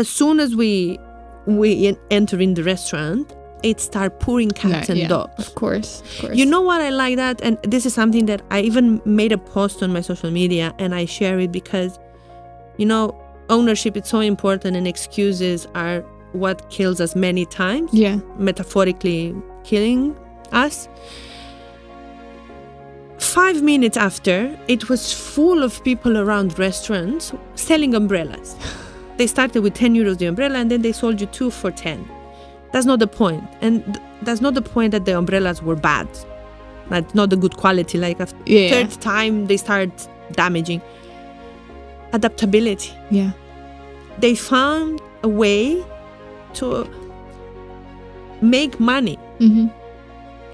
as soon as we enter in the restaurant, it start pouring cats and dogs. Of course. You know what I like that? And this is something that I even made a post on my social media, and I share it because, ownership is so important, and excuses are what kills us many times. Yeah. Metaphorically killing us. 5 minutes after, it was full of people around restaurants selling umbrellas. They started with 10 euros the umbrella, and then they sold you 2 for 10. That's not the point. And that's not the point that the umbrellas were bad. That's not the good quality. Like after third time, they start damaging. Adaptability. Yeah. They found a way to make money. Mm-hmm.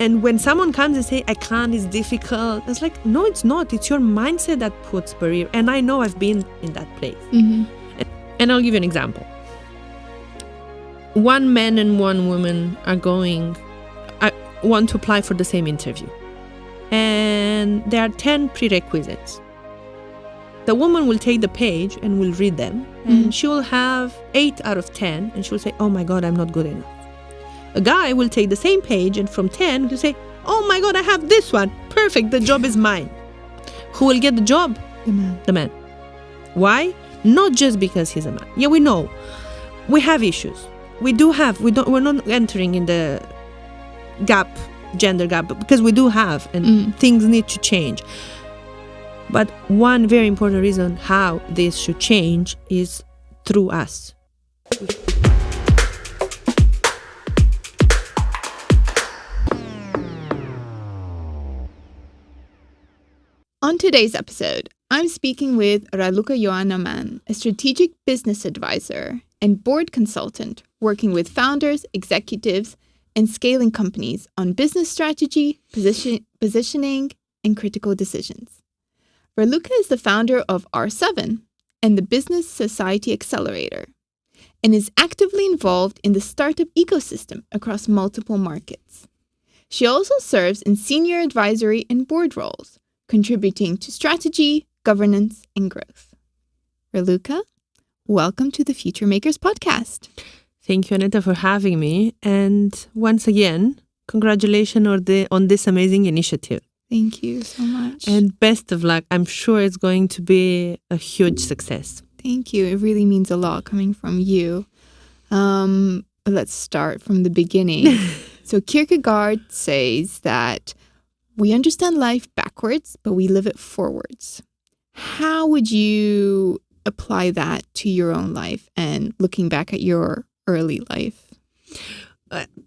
And when someone comes and say, I can't, it's difficult, it's like, no, it's not. It's your mindset that puts barrier. And I know I've been in that place. Mm-hmm. And I'll give you an example. One man and one woman want to apply for the same interview. And there are 10 prerequisites. The woman will take the page and will read them. And she will have 8 out of 10. And she will say, oh my God, I'm not good enough. A guy will take the same page, and from 10 he'll say, oh my God, I have this one. Perfect, the job is mine. Who will get the job? The man. Why? Not just because he's a man. Yeah, we know. We have issues. We're not entering in the gender gap, because we do have, and things need to change. But one very important reason how this should change is through us. On today's episode, I'm speaking with Raluca-Ioana Man, a strategic business advisor and board consultant working with founders, executives, and scaling companies on business strategy, positioning, and critical decisions. Raluca is the founder of R7 and the Business Society Accelerator, and is actively involved in the startup ecosystem across multiple markets. She also serves in senior advisory and board roles, contributing to strategy, governance, and growth. Raluca, welcome to the Future Makers podcast. Thank you, Annetta, for having me. And once again, congratulations on this amazing initiative. Thank you so much. And best of luck. I'm sure it's going to be a huge success. Thank you. It really means a lot coming from you. Let's start from the beginning. So Kierkegaard says that we understand life backwards, but we live it forwards. How would you apply that to your own life and looking back at your early life?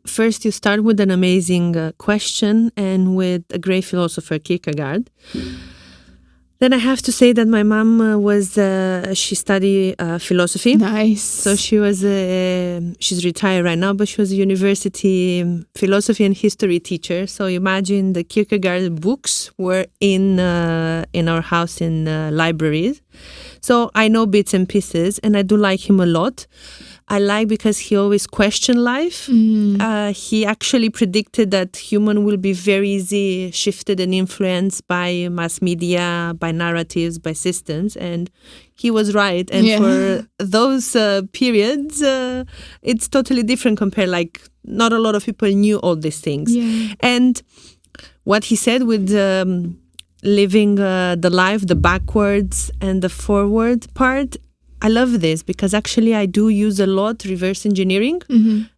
First, you start with an amazing question and with a great philosopher, Kierkegaard. Then I have to say that my mom she studied philosophy. Nice. So she's retired right now, but she was a university philosophy and history teacher. So imagine the Kierkegaard books were in our house in libraries. So I know bits and pieces, and I do like him a lot. I like because he always questioned life. He actually predicted that human will be very easy shifted and influenced by mass media, by narratives, by systems. And he was right. And for those periods, it's totally different compared, like, not a lot of people knew all these things. Yeah. And what he said with living the life, the backwards and the forward part, I love this because actually I do use a lot reverse engineering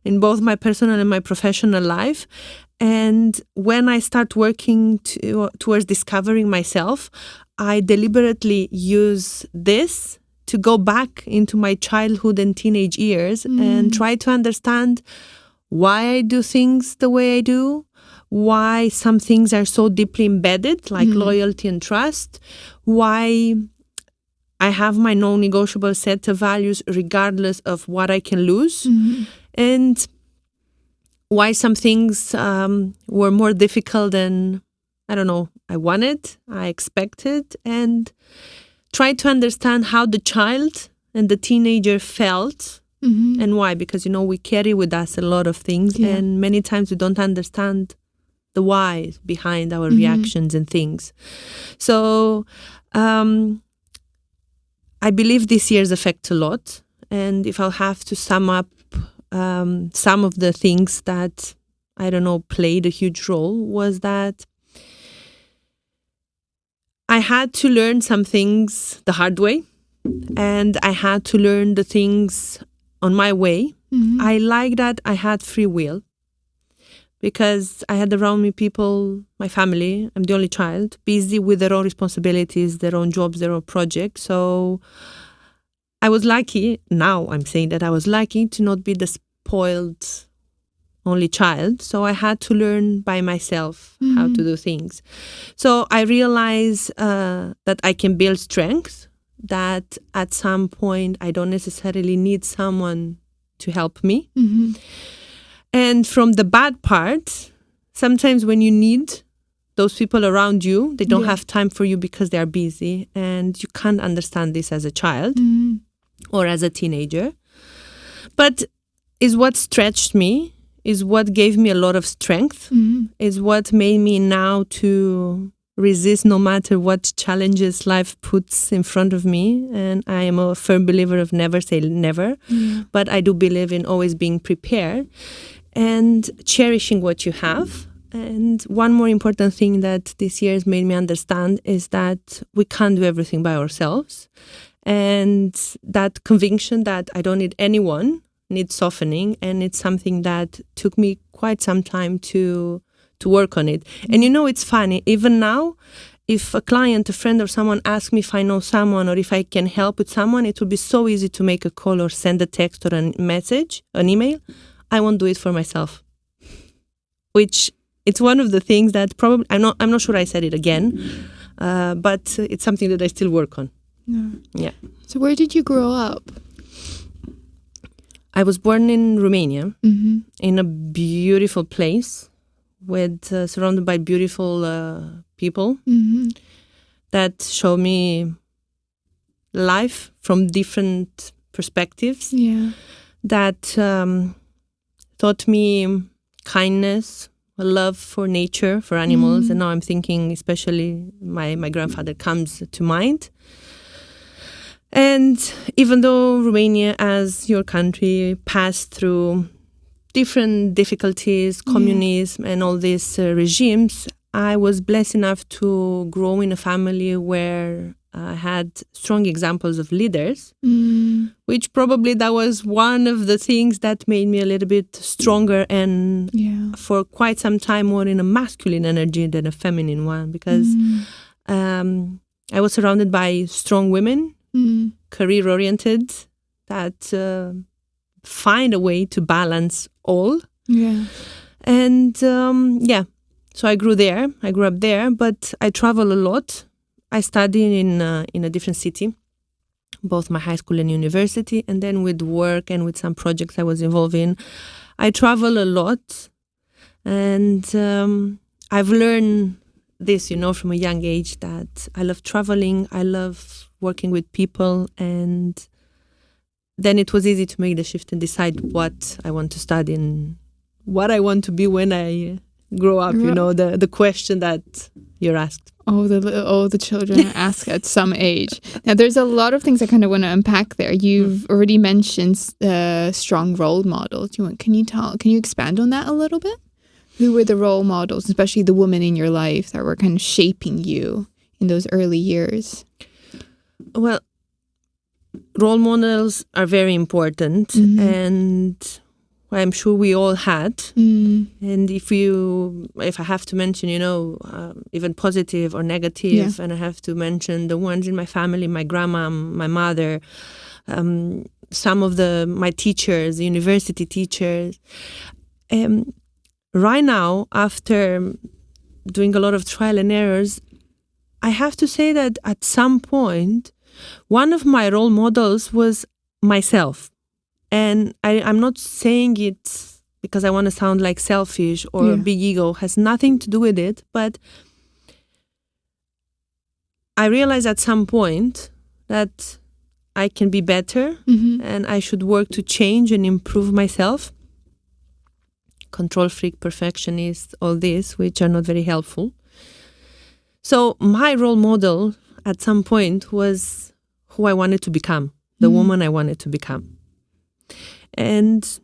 in both my personal and my professional life. And when I start working towards discovering myself, I deliberately use this to go back into my childhood and teenage years and try to understand why I do things the way I do, why some things are so deeply embedded, like loyalty and trust, why I have my non-negotiable set of values regardless of what I can lose, and why some things were more difficult than, I wanted, I expected, and try to understand how the child and the teenager felt and why. Because, we carry with us a lot of things and many times we don't understand the why behind our reactions and things. So, I believe this year's affect a lot, and if I'll have to sum up some of the things that, I don't know, played a huge role, was that I had to learn some things the hard way, and I had to learn the things on my way. I like that I had free will, because I had around me people, my family, I'm the only child, busy with their own responsibilities, their own jobs, their own projects. So I was lucky, now I'm saying that I was lucky to not be the spoiled only child. So I had to learn by myself how to do things. So I realized that I can build strength, that at some point I don't necessarily need someone to help me. And from the bad part, sometimes when you need those people around you, they don't have time for you because they are busy, and you can't understand this as a child or as a teenager. But is what stretched me, is what gave me a lot of strength, is what made me now to resist no matter what challenges life puts in front of me. And I am a firm believer of never say never, but I do believe in always being prepared and cherishing what you have. And one more important thing that this year has made me understand is that we can't do everything by ourselves. And that conviction that I don't need anyone needs softening, and it's something that took me quite some time to work on it. And it's funny, even now, if a client, a friend or someone asks me if I know someone or if I can help with someone, it would be so easy to make a call or send a text or a message, an email. I won't do it for myself. Which it's one of the things that probably, I'm not sure I said it again, but it's something that I still work on. Yeah. So where did you grow up? I was born in Romania, in a beautiful place, with surrounded by beautiful people that show me life from different perspectives. That taught me kindness, a love for nature, for animals. And now I'm thinking, especially my grandfather comes to mind. And even though Romania, as your country, passed through different difficulties, communism and all these regimes, I was blessed enough to grow in a family where I had strong examples of leaders, which probably that was one of the things that made me a little bit stronger and for quite some time more in a masculine energy than a feminine one, because I was surrounded by strong women, career-oriented, that find a way to balance all. And so I grew up there, but I travel a lot. I studied in a different city, both my high school and university, and then with work and with some projects I was involved in, I travel a lot. And I've learned this, from a young age, that I love traveling, I love working with people, and then it was easy to make the shift and decide what I want to study and what I want to be when I grow up, the question that you're asked. All the children are asked at some age. Now, there's a lot of things I kind of want to unpack there. You've already mentioned strong role models. Can you expand on that a little bit? Who were the role models, especially the women in your life that were kind of shaping you in those early years? Well, role models are very important, and I'm sure we all had. And if I have to mention, even positive or negative, and I have to mention the ones in my family, my grandma, my mother, some of my teachers, university teachers. Right now, after doing a lot of trial and errors, I have to say that at some point, one of my role models was myself. And I'm not saying it because I want to sound like selfish or big ego. Has nothing to do with it. But I realized at some point that I can be better and I should work to change and improve myself. Control freak, perfectionist, all this, which are not very helpful. So my role model at some point was who I wanted to become, the woman I wanted to become. And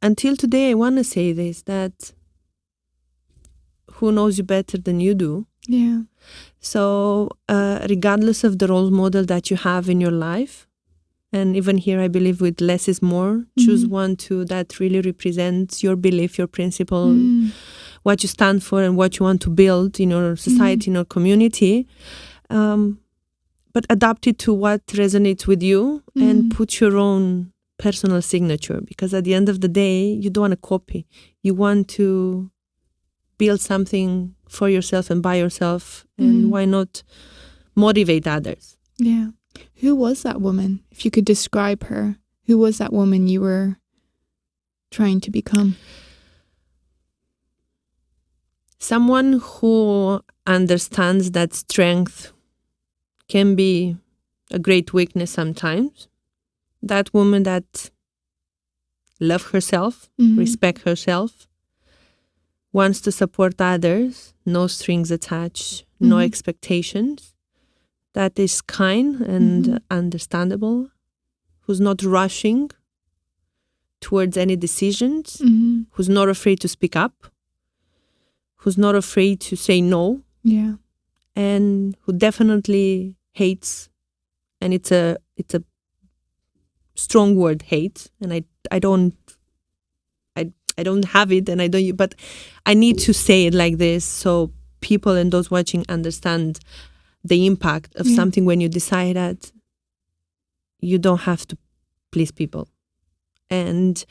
until today, I want to say this, that who knows you better than you do? Yeah. So regardless of the role model that you have in your life, and even here I believe with less is more, choose one, two that really represents your belief, your principle, what you stand for and what you want to build in your society, in your community. But adapt it to what resonates with you and put your own personal signature, because at the end of the day, you don't want to copy. You want to build something for yourself and by yourself, and why not motivate others? Yeah. Who was that woman? If you could describe her, who was that woman you were trying to become? Someone who understands that strength can be a great weakness sometimes. That woman that loves herself, respect herself, wants to support others, no strings attached, no expectations, that is kind and understandable, who's not rushing towards any decisions, who's not afraid to speak up, who's not afraid to say no, and who definitely hates, and it's a strong word, hate, and I don't have it, and I don't, but I need to say it like this so people and those watching understand the impact of something when you decide that you don't have to please people. And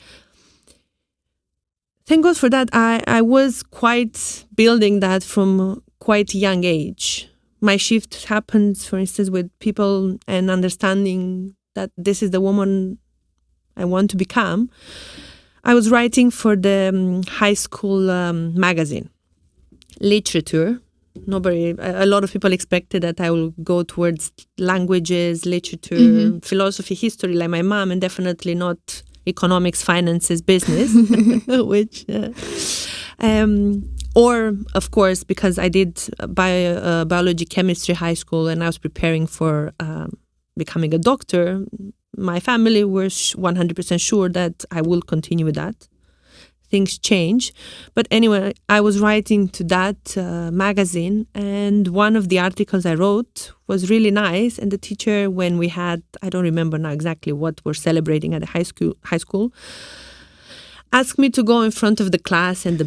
thank God for that. I was quite building that from quite a young age. My shift happens, for instance, with people and understanding that this is the woman I want to become. I was writing for the high school magazine, literature. A lot of people expected that I will go towards languages, literature, philosophy, history, like my mom, and definitely not economics, finances, business, which, or of course, because I did biology, chemistry, high school, and I was preparing for becoming a doctor. My family was 100% sure that I will continue with that. Things change. But anyway, I was writing to that magazine, and one of the articles I wrote was really nice. And the teacher, when we had, I don't remember now exactly what we're celebrating at the high school, asked me to go in front of the class and the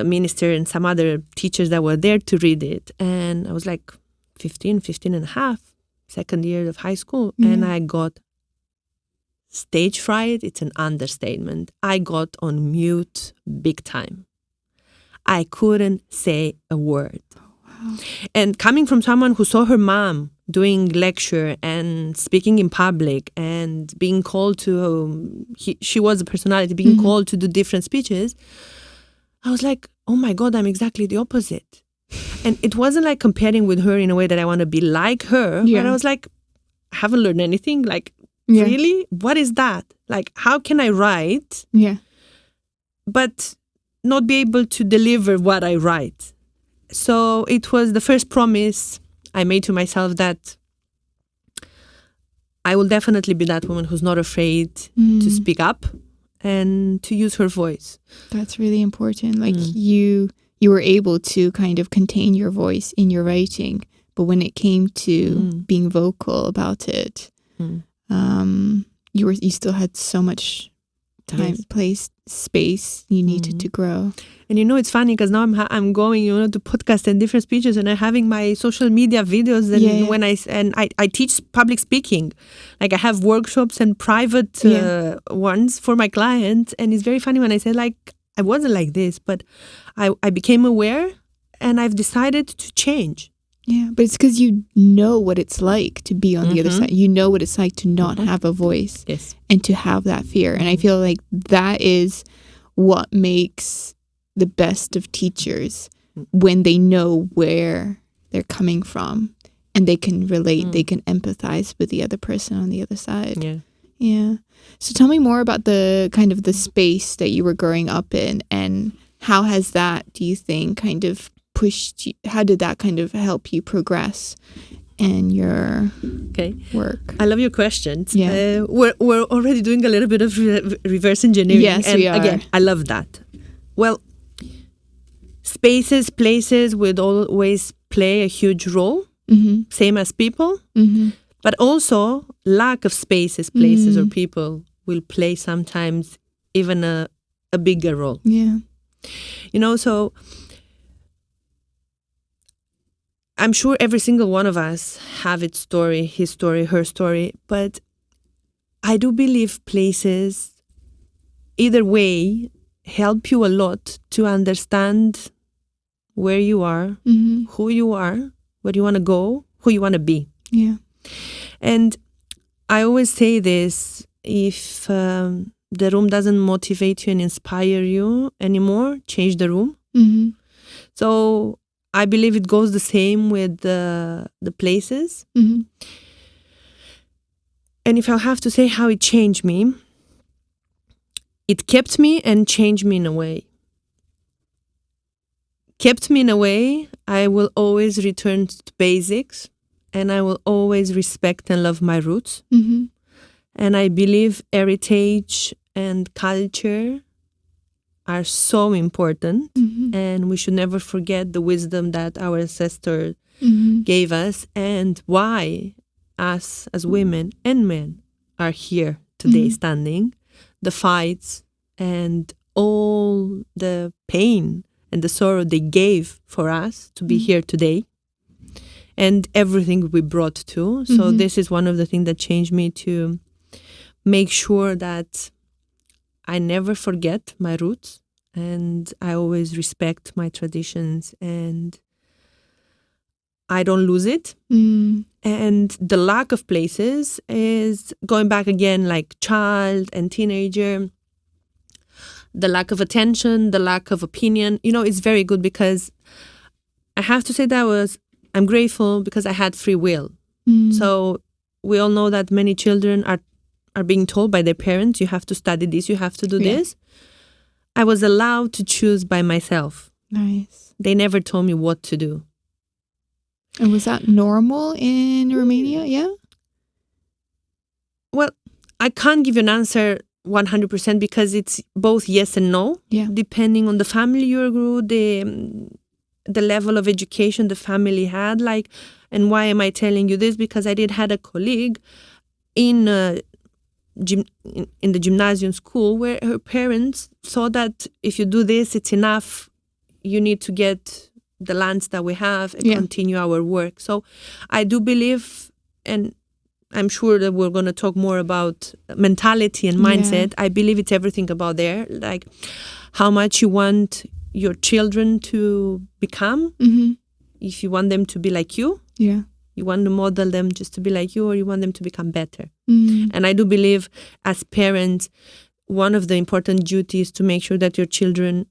minister and some other teachers that were there to read it. And I was like 15 and a half, second year of high school. And I got stage fright. It's an understatement. I got on mute big time. I couldn't say a word. Oh, wow. And coming from someone who saw her mom doing lecture and speaking in public and being called to, she was a personality, being called to do different speeches, I was like, oh my God, I'm exactly the opposite. And it wasn't like comparing with her in a way that I want to be like her, but I was like, I haven't learned anything. Like, really? What is that? Like, how can I write, but not be able to deliver what I write? So it was the first promise I made to myself that I will definitely be that woman who's not afraid to speak up and to use her voice. That's really important. Like you were able to kind of contain your voice in your writing, but when it came to being vocal about it, you still had so much time, place, space you needed to grow. And it's funny because now I'm going to podcast and different speeches, and I'm having my social media videos, and when I teach public speaking, like I have workshops and private ones for my clients, and it's very funny when I say like I wasn't like this, but I became aware and I've decided to change. Yeah, but it's because you know what it's like to be on the other side. You know what it's like to not have a voice and to have that fear. And I feel like that is what makes the best of teachers, when they know where they're coming from and they can relate, they can empathize with the other person on the other side. Yeah. So tell me more about the kind of the space that you were growing up in, and how has that, do you think, kind of pushed you, how did that kind of help you progress and your work? I love your questions. Yeah. We're already doing a little bit of reverse engineering. Yes, and we are. Again, I love that. Well, spaces, places would always play a huge role, same as people. But also lack of spaces, places, or people will play sometimes even a bigger role. Yeah. So I'm sure every single one of us have its story, his story, her story. But I do believe places, either way, help you a lot to understand where you are, who you are, where you want to go, who you want to be. Yeah. And I always say this, if the room doesn't motivate you and inspire you anymore, change the room. So I believe it goes the same with the places. And if I have to say how it changed me, it kept me and changed me in a way. Kept me in a way, I will always return to basics, and I will always respect and love my roots. And I believe heritage and culture are so important, and we should never forget the wisdom that our ancestors gave us, and why us as women and men are here today standing, the fights and all the pain and the sorrow they gave for us to be here today, and everything we brought to. So this is one of the things that changed me, to make sure that I never forget my roots, and I always respect my traditions, and I don't lose it. And the lack of places is going back again, like child and teenager, the lack of attention, the lack of opinion. It's very good, because I have to say that I'm grateful because I had free will. So we all know that many children are being told by their parents, you have to study this, you have to do this. I was allowed to choose by myself. Nice. They never told me what to do. And was that normal in Romania? Yeah? Well, I can't give you an answer 100% because it's both yes and no. Yeah. Depending on the family you grew, the level of education the family had. And why am I telling you this? Because I did had a colleague in the gymnasium school where her parents thought that if you do this, it's enough. You need to get the lands that we have and continue our work. So I do believe, and I'm sure that we're going to talk more about mentality and mindset. I believe it's everything about there, like how much you want your children to become. If you want them to be like you, you want to model them just to be like you, or you want them to become better. And I do believe as parents, one of the important duties is to make sure that your children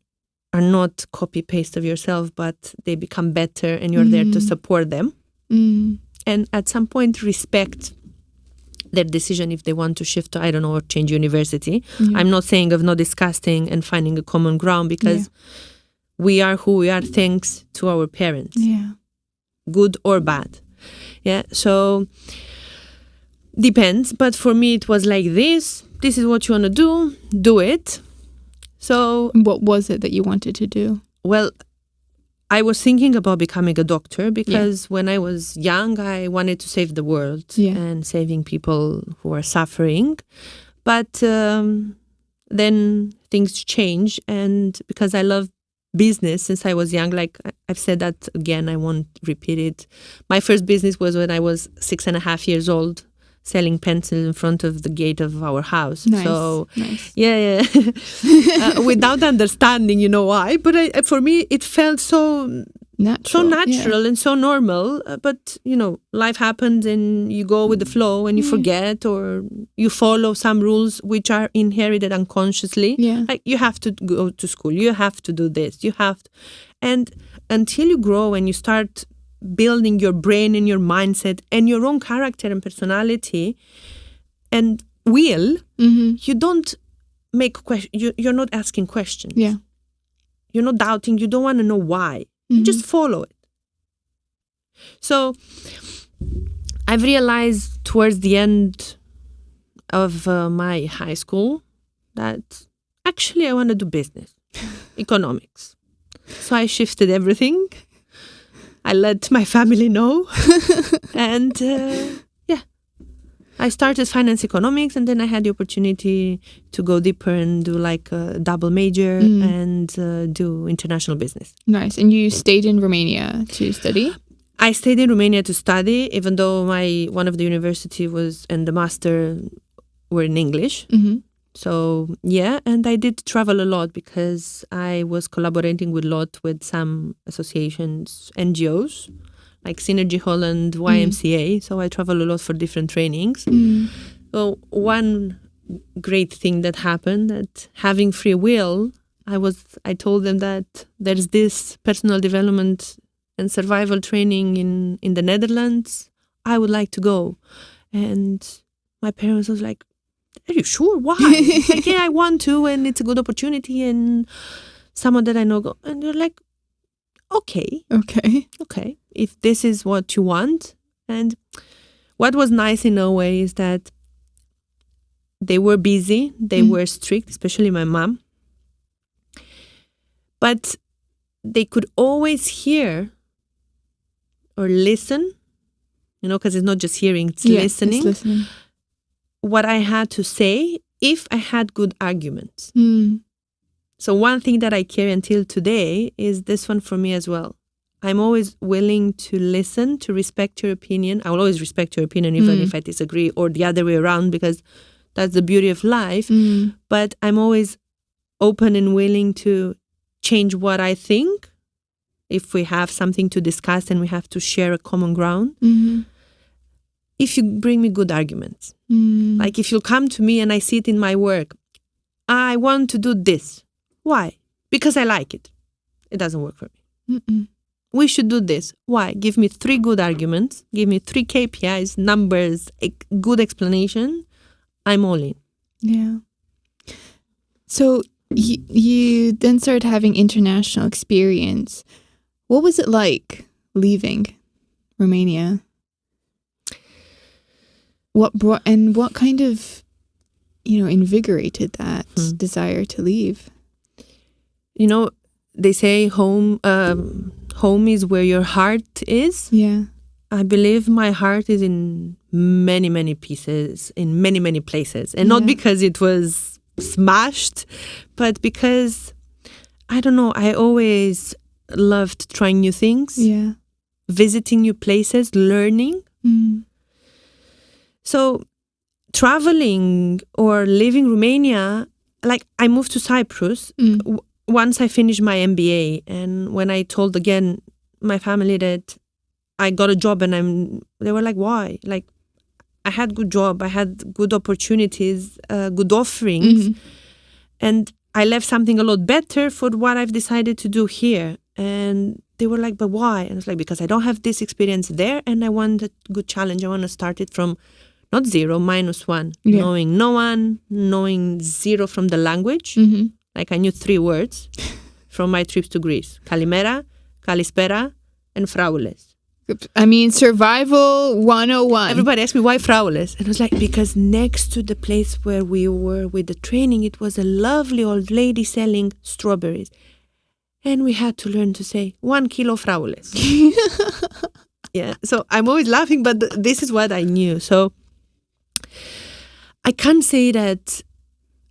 are not copy-paste of yourself, but they become better, and you're there to support them. And at some point, respect their decision if they want to shift to, I don't know, or change university. I'm not saying of not discussing and finding a common ground, because we are who we are thanks to our parents. Good or bad. So depends. But for me, it was like this. This is what you want to do it. So what was it that you wanted to do? Well, I was thinking about becoming a doctor because when I was young, I wanted to save the world and saving people who are suffering. But then things change, and because I love business since I was young, like I've said that again, I won't repeat it. My first business was when I was 6.5 years old, selling pencils in front of the gate of our house. Nice. So, without understanding, why. But for me, it felt so natural and so normal. But, life happens and you go with the flow and you forget, or you follow some rules which are inherited unconsciously. Like you have to go to school, you have to do this, you have to. And until you grow and you start building your brain and your mindset and your own character and personality and will, you don't make you're not asking questions. You're not doubting. You don't want to know why. You just follow it. So I've realized towards the end of my high school that actually I want to do business, economics. So I shifted everything. I let my family know. And I started finance economics, and then I had the opportunity to go deeper and do like a double major and do international business. Nice. And you stayed in Romania to study? I stayed in Romania to study, even though one of the university was and the master were in English. Mm-hmm. So yeah, and I did travel a lot because I was collaborating with some associations, NGOs, like Synergy Holland, YMCA. So I travel a lot for different trainings. So one great thing that happened, that having free will, I told them that there's this personal development and survival training in the Netherlands. I would like to go. And my parents was like, are you sure? Why? Like, yeah, I want to, and it's a good opportunity, and someone that I know go. And they're like, okay. If this is what you want. And what was nice in a way is that they were busy, they were strict, especially my mom. But they could always hear or listen, because it's not just hearing, it's listening. It's listening. What I had to say if I had good arguments. So one thing that I carry until today is this one for me as well. I'm always willing to listen, to respect your opinion. I will always respect your opinion even if I disagree, or the other way around, because that's the beauty of life. But I'm always open and willing to change what I think if we have something to discuss and we have to share a common ground. If you bring me good arguments. Like if you come to me and I see it in my work, I want to do this. Why? Because I like it. It doesn't work for me. We should do this. Why? Give me 3 good arguments. Give me 3 KPIs, numbers, a good explanation. I'm all in. Yeah. So you then started having international experience. What was it like leaving Romania? What kind of, invigorated that desire to leave? They say home is where your heart is. Yeah. I believe my heart is in many, many pieces, in many, many places. And not because it was smashed, but because, I don't know, I always loved trying new things. Yeah. Visiting new places, learning. So traveling or leaving Romania, like I moved to Cyprus once I finished my MBA. And when I told again my family that I got a job, and they were like, why? Like, I had good job, I had good opportunities, good offerings. And I left something a lot better for what I've decided to do here. And they were like, but why? And I was like, because I don't have this experience there, and I want a good challenge. I want to start it from not 0, -1, knowing no one, knowing 0 from the language. Like I knew 3 words from my trips to Greece: Kalimera, Kalispera, and Fraules. I mean, survival 101. Everybody asked me, why Fraules? And I was like, because next to the place where we were with the training, it was a lovely old lady selling strawberries. And we had to learn to say 1 kilo Fraules. Yeah, so I'm always laughing, but this is what I knew. So I can't say that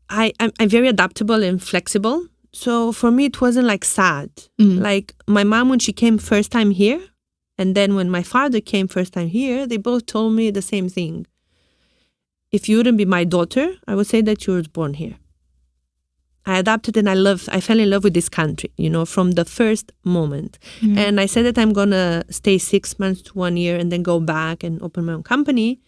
I'm very adaptable and flexible. So for me, it wasn't like sad. Like my mom, when she came first time here, and then when my father came first time here, they both told me the same thing. If you wouldn't be my daughter, I would say that you were born here. I adapted and I fell in love with this country, from the first moment. And I said that I'm going to stay 6 months to 1 year and then go back and open my own company.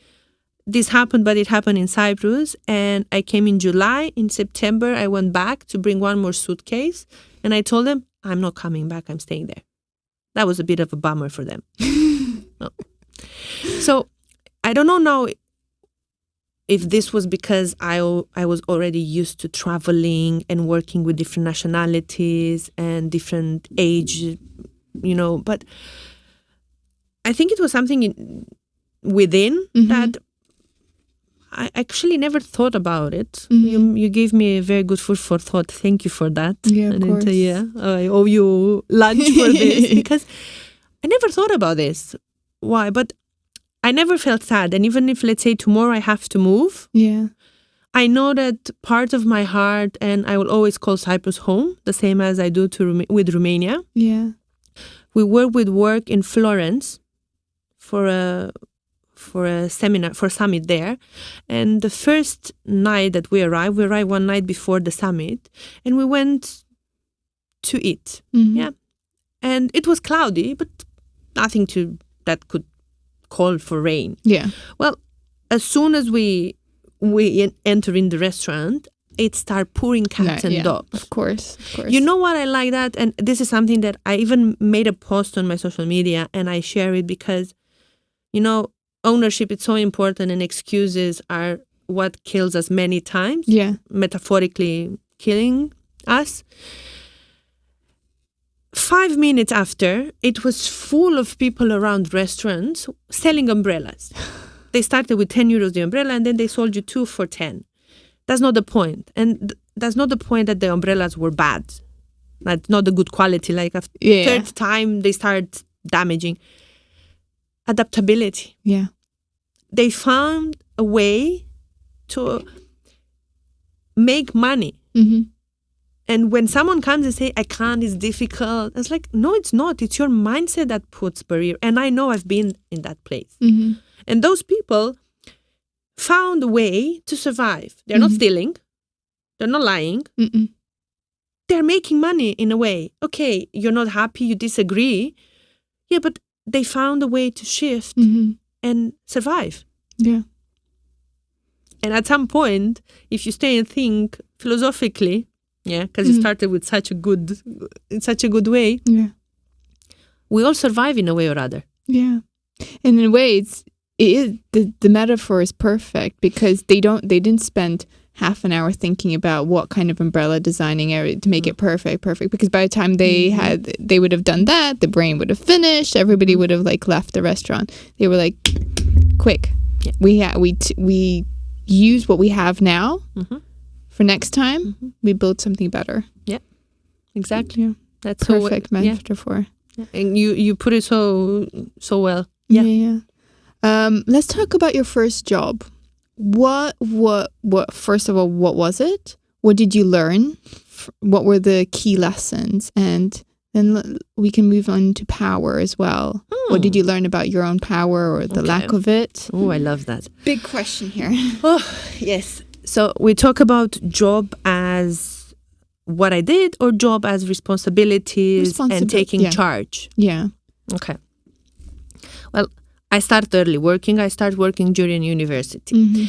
This happened, but it happened in Cyprus. And I came in July. In September, I went back to bring 1 more suitcase. And I told them, I'm not coming back. I'm staying there. That was a bit of a bummer for them. No. So I don't know now if this was because I was already used to traveling and working with different nationalities and different age, but I think it was something within that I actually never thought about it. You gave me a very good food for thought. Thank you for that. Yeah, of course. I owe you lunch for this because I never thought about this. Why? But I never felt sad. And even if, let's say, tomorrow I have to move, I know that part of my heart, and I will always call Cyprus home, the same as I do with Romania. Yeah. We were with work in Florence for a seminar, for a summit there. And the first night that we arrived one night before the summit, and we went to eat. Yeah. And it was cloudy, but nothing that could call for rain. Yeah. Well, as soon as we enter in the restaurant, it started pouring cats and dogs. Of course. You know what I like that? And this is something that I even made a post on my social media and I share it because, ownership is so important and excuses are what kills us many times. Yeah. Metaphorically killing us. 5 minutes after, it was full of people around restaurants selling umbrellas. They started with 10 euros the umbrella and then they sold you 2 for 10. That's not the point. And that's not the point that the umbrellas were bad. That's not the good quality. Like after third time, they start damaging. Adaptability. Yeah. They found a way to make money. And when someone comes and say, I can't, it's difficult, it's like, no, it's not. It's your mindset that puts barrier. And I know I've been in that place. And those people found a way to survive. They're not stealing. They're not lying. They're making money in a way. Okay, you're not happy, you disagree. Yeah, but they found a way to shift and survive. Yeah. And at some point, if you stay and think philosophically, because you started with in such a good way, we all survive in a way or other. Yeah. And in a way, the metaphor is perfect because they didn't spend half an hour thinking about what kind of umbrella designing area to make it perfect because by the time they would have done that, the brain would have finished, everybody would have left the restaurant. They were like, quick, we use what we have now for next time. We build something better. Yeah, exactly. That's perfect metaphor. Yeah. And you put it so well. Yeah. Let's talk about your first job. What first of all, what was it? What did you learn? What were the key lessons? And then we can move on to power as well. What did you learn about your own power or the lack of it? Oh, I love that. Big question here. Oh, yes. So we talk about job as what I did or job as responsibilities and taking charge. Yeah. Okay. Well, I started early working. I started working during university.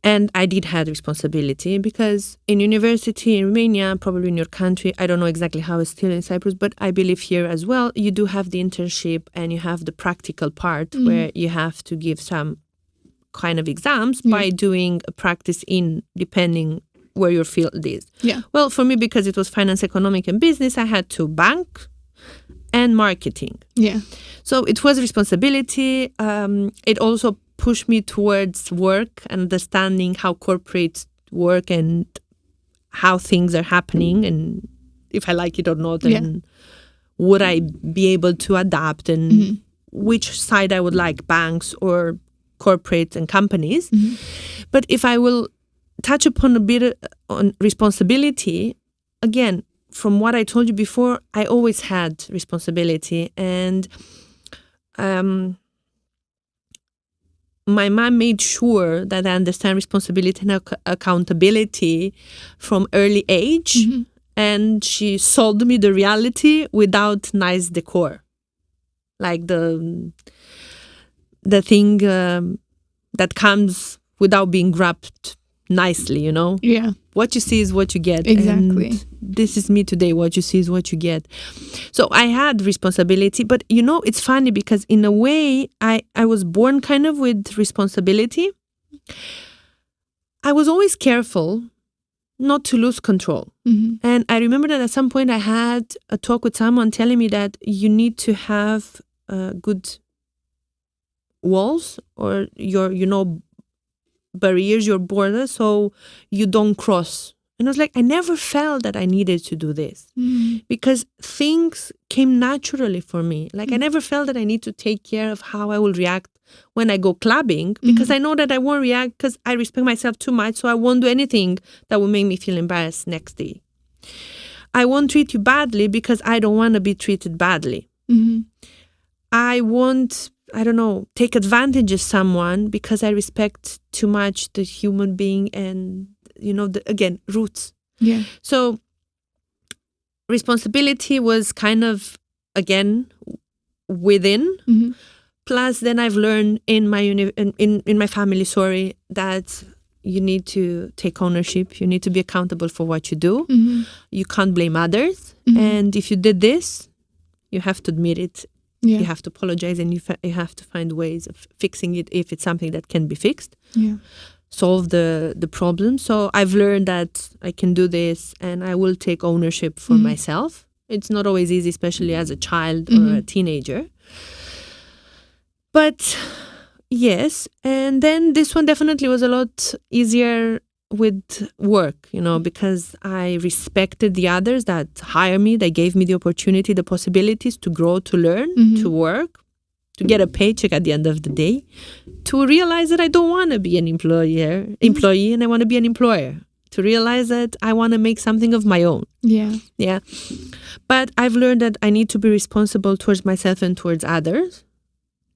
And I did have responsibility because in university in Romania, probably in your country, I don't know exactly how it's still in Cyprus, but I believe here as well, you do have the internship and you have the practical part where you have to give some kind of exams by doing a practice depending where your field is. Yeah. Well, for me, because it was finance, economic and business, I had to bank and marketing. Yeah. So it was a responsibility. It also pushed me towards work, understanding how corporates work and how things are happening and if I like it or not and would I be able to adapt and which side I would like, banks or corporates and companies. But if I will touch upon a bit on responsibility, again, from what I told you before, I always had responsibility and my mom made sure that I understand responsibility and accountability from early age and she sold me the reality without nice decor. Like the thing that comes without being wrapped nicely, Yeah. What you see is what you get. Exactly. And this is me today. What you see is what you get. So I had responsibility, but it's funny because in a way I was born kind of with responsibility. I was always careful not to lose control. And I remember that at some point I had a talk with someone telling me that you need to have a good walls or your, barriers, your borders, so you don't cross. And I was like, I never felt that I needed to do this because things came naturally for me. Like I never felt that I need to take care of how I will react when I go clubbing because I know that I won't react because I respect myself too much. So I won't do anything that will make me feel embarrassed next day. I won't treat you badly because I don't want to be treated badly. I won't, take advantage of someone because I respect too much the human being and, roots. Yeah. So responsibility was kind of, again, within. Plus, then I've learned in my in my family, that you need to take ownership. You need to be accountable for what you do. You can't blame others. And if you did this, you have to admit it. Yeah. You have to apologize and you have to find ways of fixing it if it's something that can be fixed. Yeah. Solve the problem. So I've learned that I can do this and I will take ownership for myself. It's not always easy, especially as a child or a teenager. But yes, and then this one definitely was a lot easier with work, because I respected the others that hire me. They gave me the opportunity, the possibilities to grow, to learn, to work, to get a paycheck at the end of the day, to realize that I don't want to be an employee and I want to be an employer, to realize that I want to make something of my own. Yeah. Yeah. But I've learned that I need to be responsible towards myself and towards others.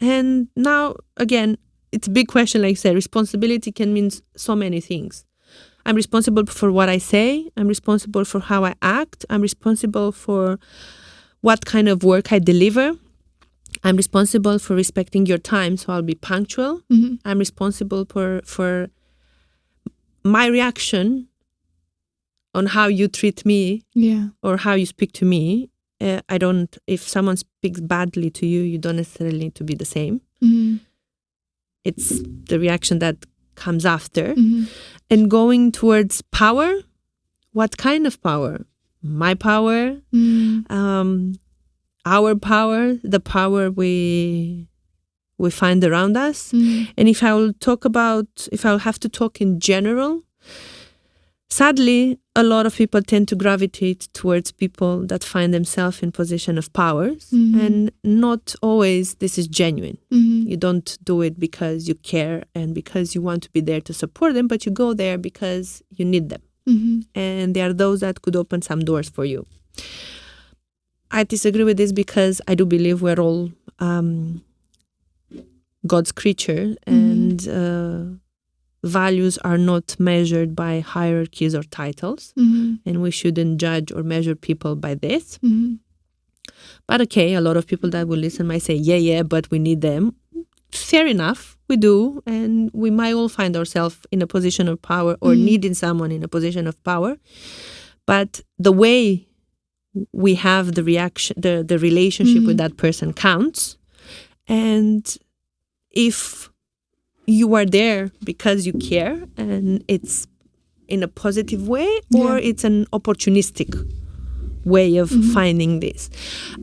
And now, again, it's a big question, like I said, responsibility can mean so many things. I'm responsible for what I say. I'm responsible for how I act. I'm responsible for what kind of work I deliver. I'm responsible for respecting your time, so I'll be punctual. I'm responsible for my reaction on how you treat me or how you speak to me. If someone speaks badly to you, you don't necessarily need to be the same. It's the reaction that comes after. And going towards power, what kind of power? My power, our power, the power we find around us. And if I'll have to talk in general, sadly, a lot of people tend to gravitate towards people that find themselves in position of powers, and not always this is genuine. You don't do it because you care and because you want to be there to support them, but you go there because you need them. And there are those that could open some doors for you. I disagree with this because I do believe we're all God's creature, and values are not measured by hierarchies or titles, and we shouldn't judge or measure people by this. But okay, a lot of people that will listen might say, yeah, but we need them. Fair enough, we do, and we might all find ourselves in a position of power or needing someone in a position of power. But the way we have the reaction, the relationship with that person counts. And if you are there because you care and it's in a positive way, or it's an opportunistic way of finding this.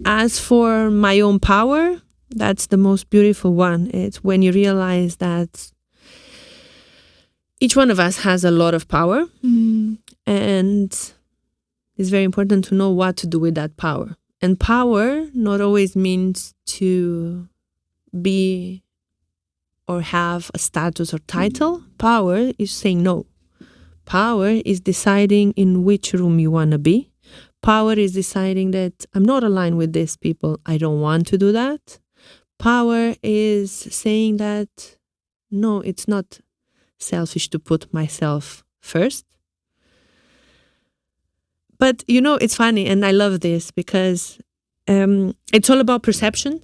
As for my own power, that's the most beautiful one. It's when you realize that each one of us has a lot of power, and it's very important to know what to do with that power. And power not always means to be or have a status or title. Power is saying no. Power is deciding in which room you want to be. Power is deciding that I'm not aligned with these people. I don't want to do that. Power is saying that, no, it's not selfish to put myself first. But, it's funny, and I love this because it's all about perception.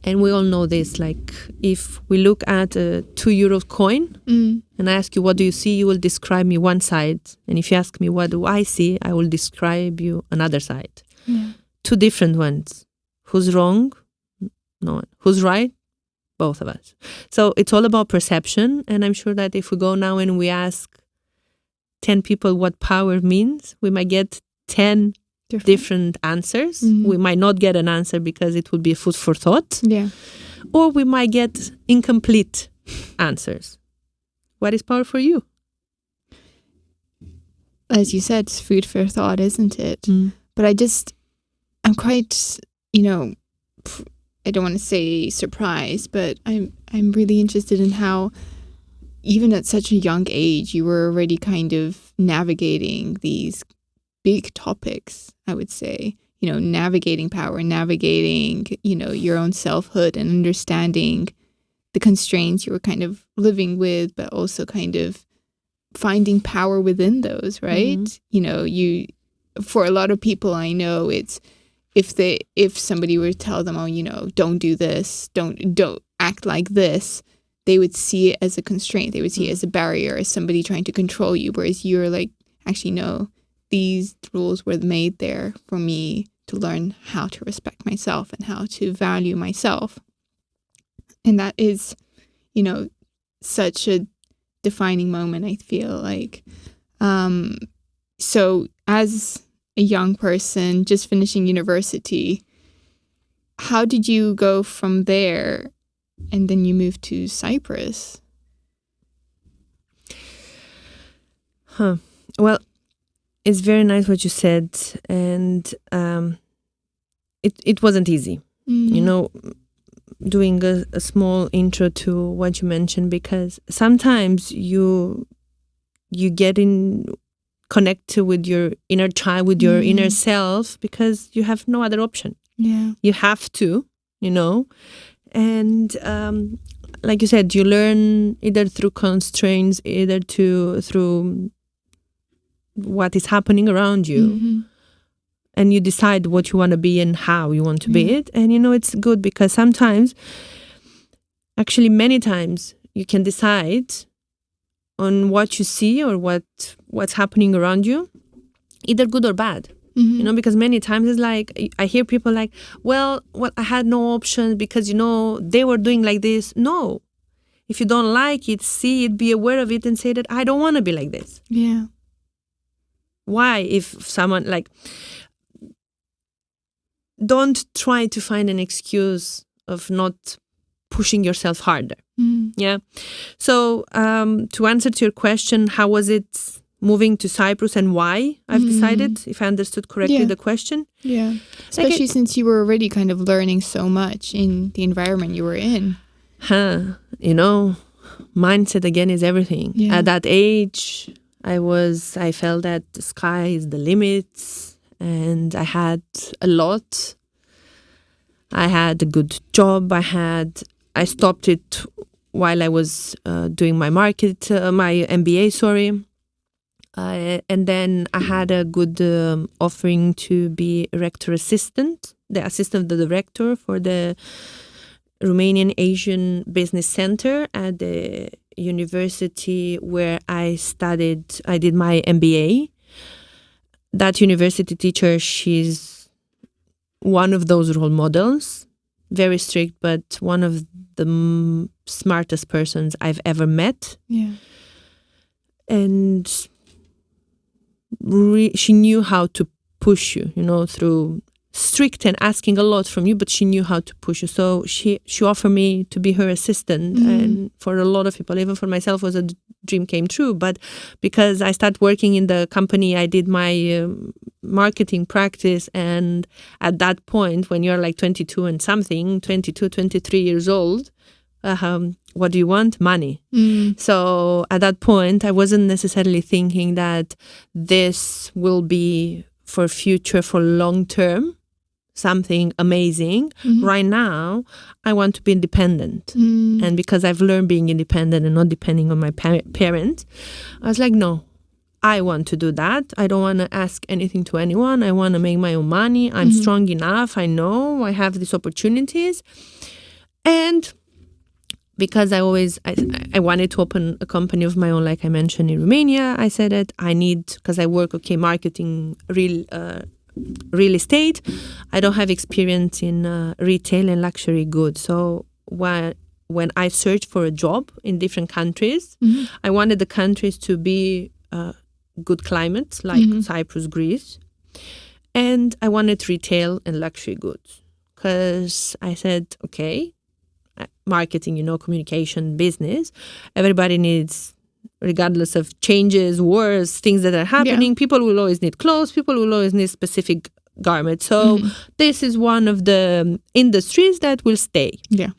And we all know this. Like, if we look at a €2 coin and I ask you, what do you see? You will describe me one side. And if you ask me, what do I see? I will describe you another side. Yeah. Two different ones. Who's wrong? No one. Who's right? Both of us. So it's all about perception. And I'm sure that if we go now and we ask 10 people what power means, we might get 10 different answers. We might not get an answer because it would be food for thought. Yeah. or we might get incomplete answers. What is power for you? As you said, it's food for thought, isn't it? But I'm quite, I don't want to say surprised, but I'm really interested in how, even at such a young age, you were already kind of navigating these big topics, I would say, navigating power, navigating, your own selfhood and understanding the constraints you were kind of living with, but also kind of finding power within those, right? You, for a lot of people I know, it's, if somebody were to tell them, oh, don't do this, don't act like this, they would see it as a constraint. They would see it as a barrier, as somebody trying to control you. Whereas you're like, actually, no, these rules were made there for me to learn how to respect myself and how to value myself. And that is, such a defining moment, I feel like. So as a young person just finishing university, how did you go from there and then you moved to Cyprus? Well, it's very nice what you said, and it wasn't easy, doing a small intro to what you mentioned, because sometimes you get in connect with your inner child, with your inner self, because you have no other option. Yeah, you have to, and like you said, you learn either through constraints, either through what is happening around you, and you decide what you want to be and how you want to be it. And it's good, because sometimes, actually many times, you can decide on what you see or what's happening around you, either good or bad. Because many times it's like, I hear people like, well, I had no option because, they were doing like this. No. If you don't like it, see it, be aware of it, and say that I don't want to be like this. Yeah. Why? If someone don't try to find an excuse of not pushing yourself harder. Yeah. So to answer to your question, how was it moving to Cyprus and why I've decided, if I understood correctly the question? Yeah. Especially since you were already kind of learning so much in the environment you were in. Mindset again is everything. Yeah. At that age, I felt that the sky is the limits, and I had a lot. I had a good job. I stopped it while I was doing my my MBA, and then I had a good offering to be rector assistant, the assistant of the director for the Romanian Asian Business Center at the university where I did my MBA. That university teacher, she's one of those role models, very strict, but one of the smartest persons I've ever met. Yeah. And she knew how to push you, through strict and asking a lot from you, but she knew how to push you. So she offered me to be her assistant, and for a lot of people, even for myself, was a dream came true. But because I started working in the company, I did my marketing practice, and at that point, when you're like 22, 23 years old, what do you want? Money. So at that point, I wasn't necessarily thinking that this will be for future, for long term, something amazing. Right now, I want to be independent. And because I've learned being independent and not depending on my parents, I was like, no, I want to do that. I don't want to ask anything to anyone. I want to make my own money. I'm strong enough. I know I have these opportunities. And because I wanted to open a company of my own, like I mentioned, in Romania, I said that I need, because I work, marketing, real estate. I don't have experience in retail and luxury goods. So when I searched for a job in different countries, I wanted the countries to be good climates, like Cyprus, Greece. And I wanted retail and luxury goods, because I said, okay, marketing, communication, business. Everybody needs, regardless of changes, wars, things that are happening, people will always need clothes, people will always need specific garments. So this is one of the industries that will stay. Yeah.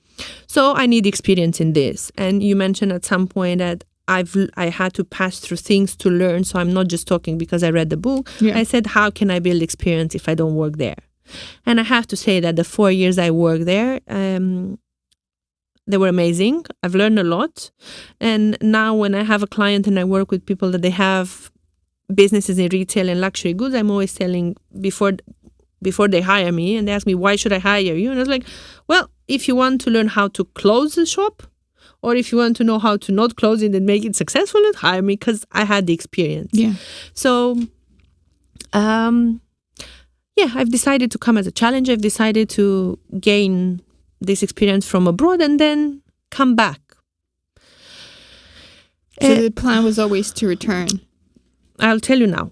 So I need experience in this. And you mentioned at some point that I had to pass through things to learn. So I'm not just talking because I read the book. Yeah. I said, how can I build experience if I don't work there? And I have to say that the 4 years I worked there, they were amazing. I've learned a lot. And now when I have a client and I work with people that they have businesses in retail and luxury goods, I'm always telling before they hire me, and they ask me, why should I hire you? And I was like, well, if you want to learn how to close the shop, or if you want to know how to not close it and make it successful, hire me, because I had the experience. Yeah. So, I've decided to come as a challenge. I've decided to gain this experience from abroad and then come back. So the plan was always to return. I'll tell you now.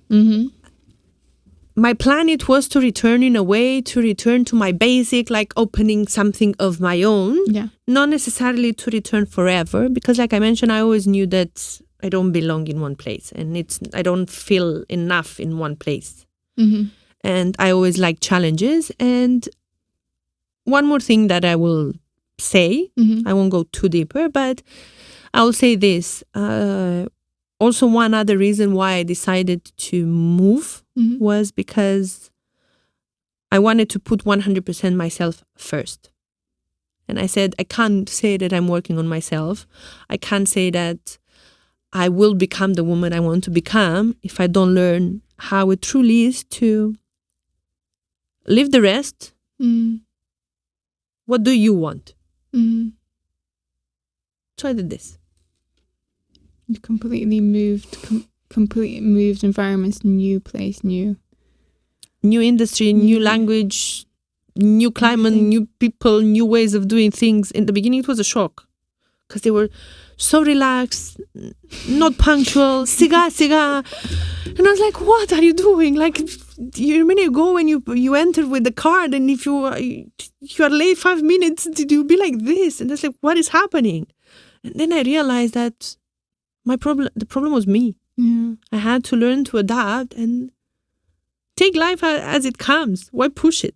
My plan, it was to return in a way, to return to my basic, like opening something of my own. Yeah. Not necessarily to return forever, because like I mentioned, I always knew that I don't belong in one place, and I don't feel enough in one place. And I always like challenges. And one more thing that I will say, I won't go too deeper, but I will say this. Also, one other reason why I decided to move was because I wanted to put 100% myself first. And I said, I can't say that I'm working on myself. I can't say that I will become the woman I want to become if I don't learn how it truly is to leave the rest. What do you want? So I did this. You completely moved environments, new place, new industry, new language, new climate, new people, new ways of doing things. In the beginning, it was a shock because they were so relaxed, not punctual, cigar. And I was like, what are you doing? Like, a minute ago when you enter with the card, and if you are late 5 minutes, did you be like this? And I was like, what is happening? And then I realized that the problem was me. Yeah. I had to learn to adapt and take life as it comes. Why push it?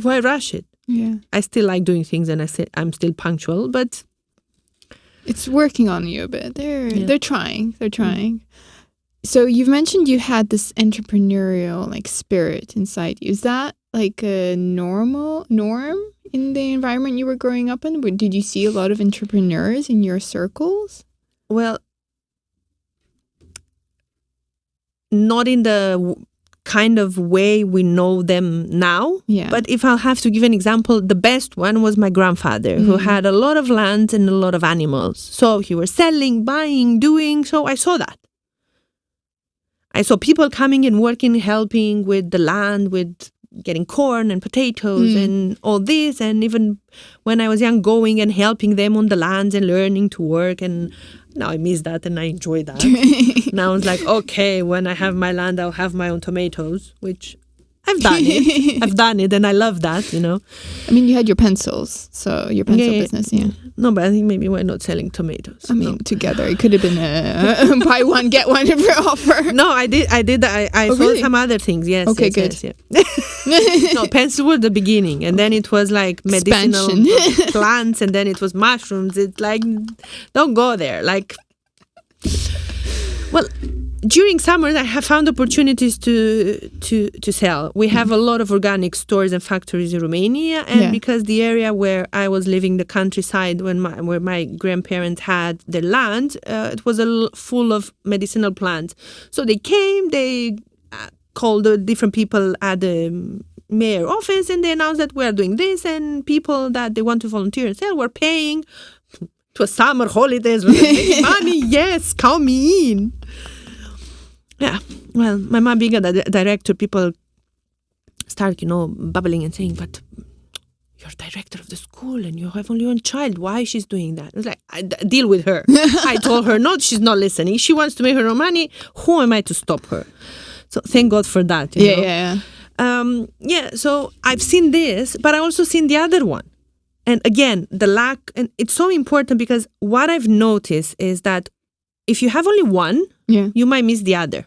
Why rush it? Yeah. I still like doing things, and I'm still punctual, but it's working on you a bit. They're trying. So you've mentioned you had this entrepreneurial spirit inside you. Is that like a norm in the environment you were growing up in? Did you see a lot of entrepreneurs in your circles? Well, not in the kind of way we know them now. Yeah. But if I'll have to give an example, the best one was my grandfather, who had a lot of land and a lot of animals. So he was selling, buying, doing. So I saw that. I saw people coming and working, helping with the land, with getting corn and potatoes and all this. And even when I was young, going and helping them on the lands and learning to work. And now I miss that and I enjoy that. Now it's like, okay, when I have my land, I'll have my own tomatoes, which I've done it. I've done it and I love that, I mean, you had your pencils, so your pencil business, yeah. No, but I think maybe we're not selling tomatoes. I mean, together. It could have been a buy one, get one offer. No, I did. I sold really? some other things, yes. Okay, yes, good. Yes, yeah. No, pencil was the beginning. And then it was like medicinal plants, and then it was mushrooms. It's like, don't go there. Well, during summers, I have found opportunities to sell. We have a lot of organic stores and factories in Romania, and because the area where I was living, the countryside, where my grandparents had their land, it was full of medicinal plants. So they came, they called the different people at the mayor office, and they announced that we are doing this, and people that they want to volunteer and sell were paying. It was summer holidays, we're making money. Yes, count me in. Yeah, well, my mom being a director, people start, bubbling and saying, but you're director of the school and you have only one child. Why she's doing that? I was like, I deal with her. I told her, no, she's not listening. She wants to make her own money. Who am I to stop her? So thank God for that. You know? Yeah. So I've seen this, but I also seen the other one. And again, the lack, and it's so important because what I've noticed is that if you have only one, you might miss the other.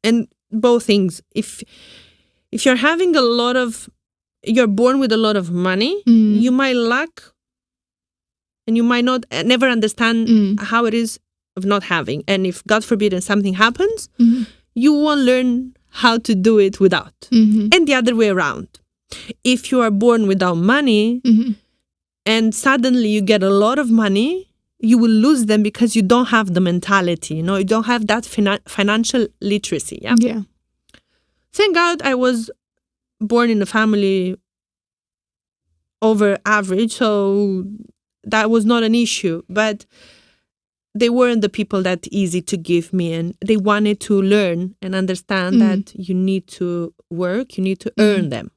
And both things. If you're having you're born with a lot of money, you might lack, and you might not never understand how it is of not having. And if, God forbid, and something happens, you won't learn how to do it without. And the other way around. If you are born without money and suddenly you get a lot of money, you will lose them because you don't have the mentality, you don't have that financial literacy. Yeah. Thank God I was born in a family over average, so that was not an issue. But they weren't the people that easy to give me, and they wanted to learn and understand that you need to work, you need to earn them.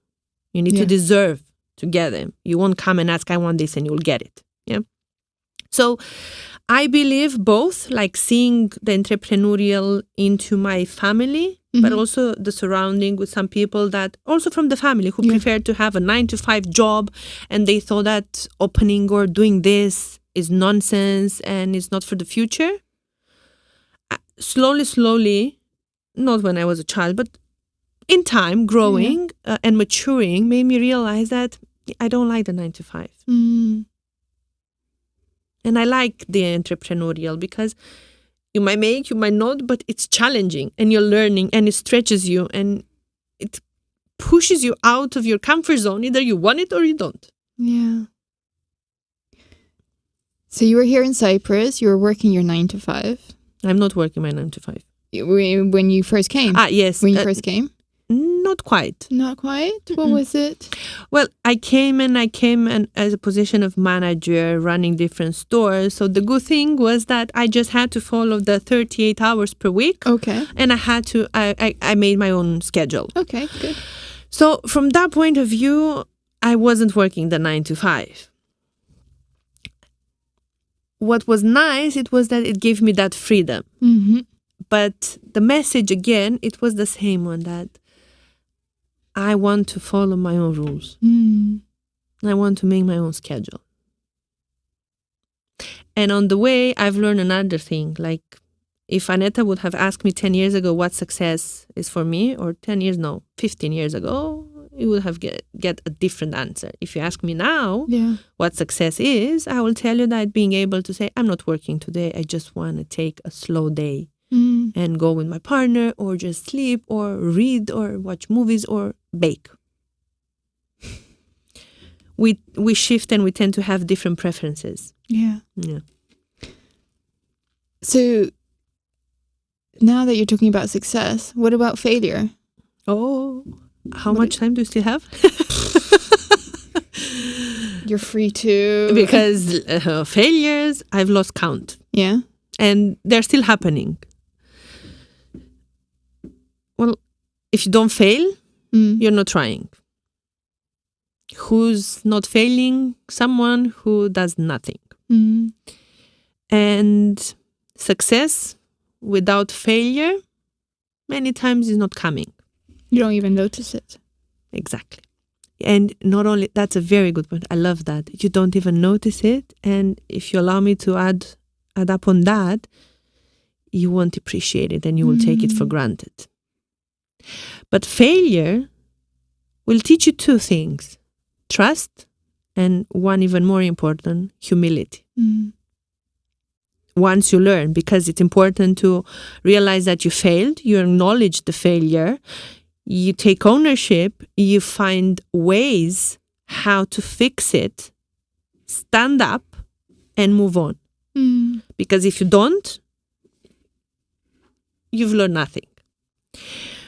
You need to deserve to get them. You won't come and ask, I want this, and you'll get it. Yeah. So I believe both, like seeing the entrepreneurial into my family, but also the surrounding with some people that also from the family who prefer to have a 9-to-5 job, and they thought that opening or doing this is nonsense and it's not for the future. Slowly, not when I was a child, but in time, growing and maturing made me realize that I don't like the 9-to-5. And I like the entrepreneurial because you might make, you might not, but it's challenging and you're learning and it stretches you and it pushes you out of your comfort zone. Either you want it or you don't. Yeah. So you were here in Cyprus, you were working your 9-to-5. I'm not working my 9-to-5. When you first came? Yes. When you first came? Not quite. Not quite? What was it? Well, I came as a position of manager running different stores. So the good thing was that I just had to follow the 38 hours per week. Okay. And I made my own schedule. Okay, good. So from that point of view, I wasn't working the 9-to-5. What was nice, it was that it gave me that freedom. But the message, again, it was the same one, that I want to follow my own rules. I want to make my own schedule. And on the way, I've learned another thing. Like, if Annetta would have asked me 10 years ago what success is for me, or 15 years ago, you would have get a different answer. If you ask me now what success is, I will tell you that being able to say, I'm not working today, I just want to take a slow day and go with my partner, or just sleep, or read, or watch movies, or bake. We shift and we tend to have different preferences. Yeah. So now that you're talking about success, what about failure? Oh, how much time do you still have? You're free to. Because failures, I've lost count. Yeah. And they're still happening. Well, if you don't fail, you're not trying. Who's not failing? Someone who does nothing. And success without failure many times is not coming. You don't even notice it. Exactly. And not only, that's a very good point. I love that. You don't even notice it. And if you allow me to add up on that, you won't appreciate it and you will take it for granted. But failure will teach you two things: trust, and one even more important, humility. Once you learn, because it's important to realize that you failed, you acknowledge the failure, you take ownership, you find ways how to fix it, stand up and move on. Because if you don't, you've learned nothing.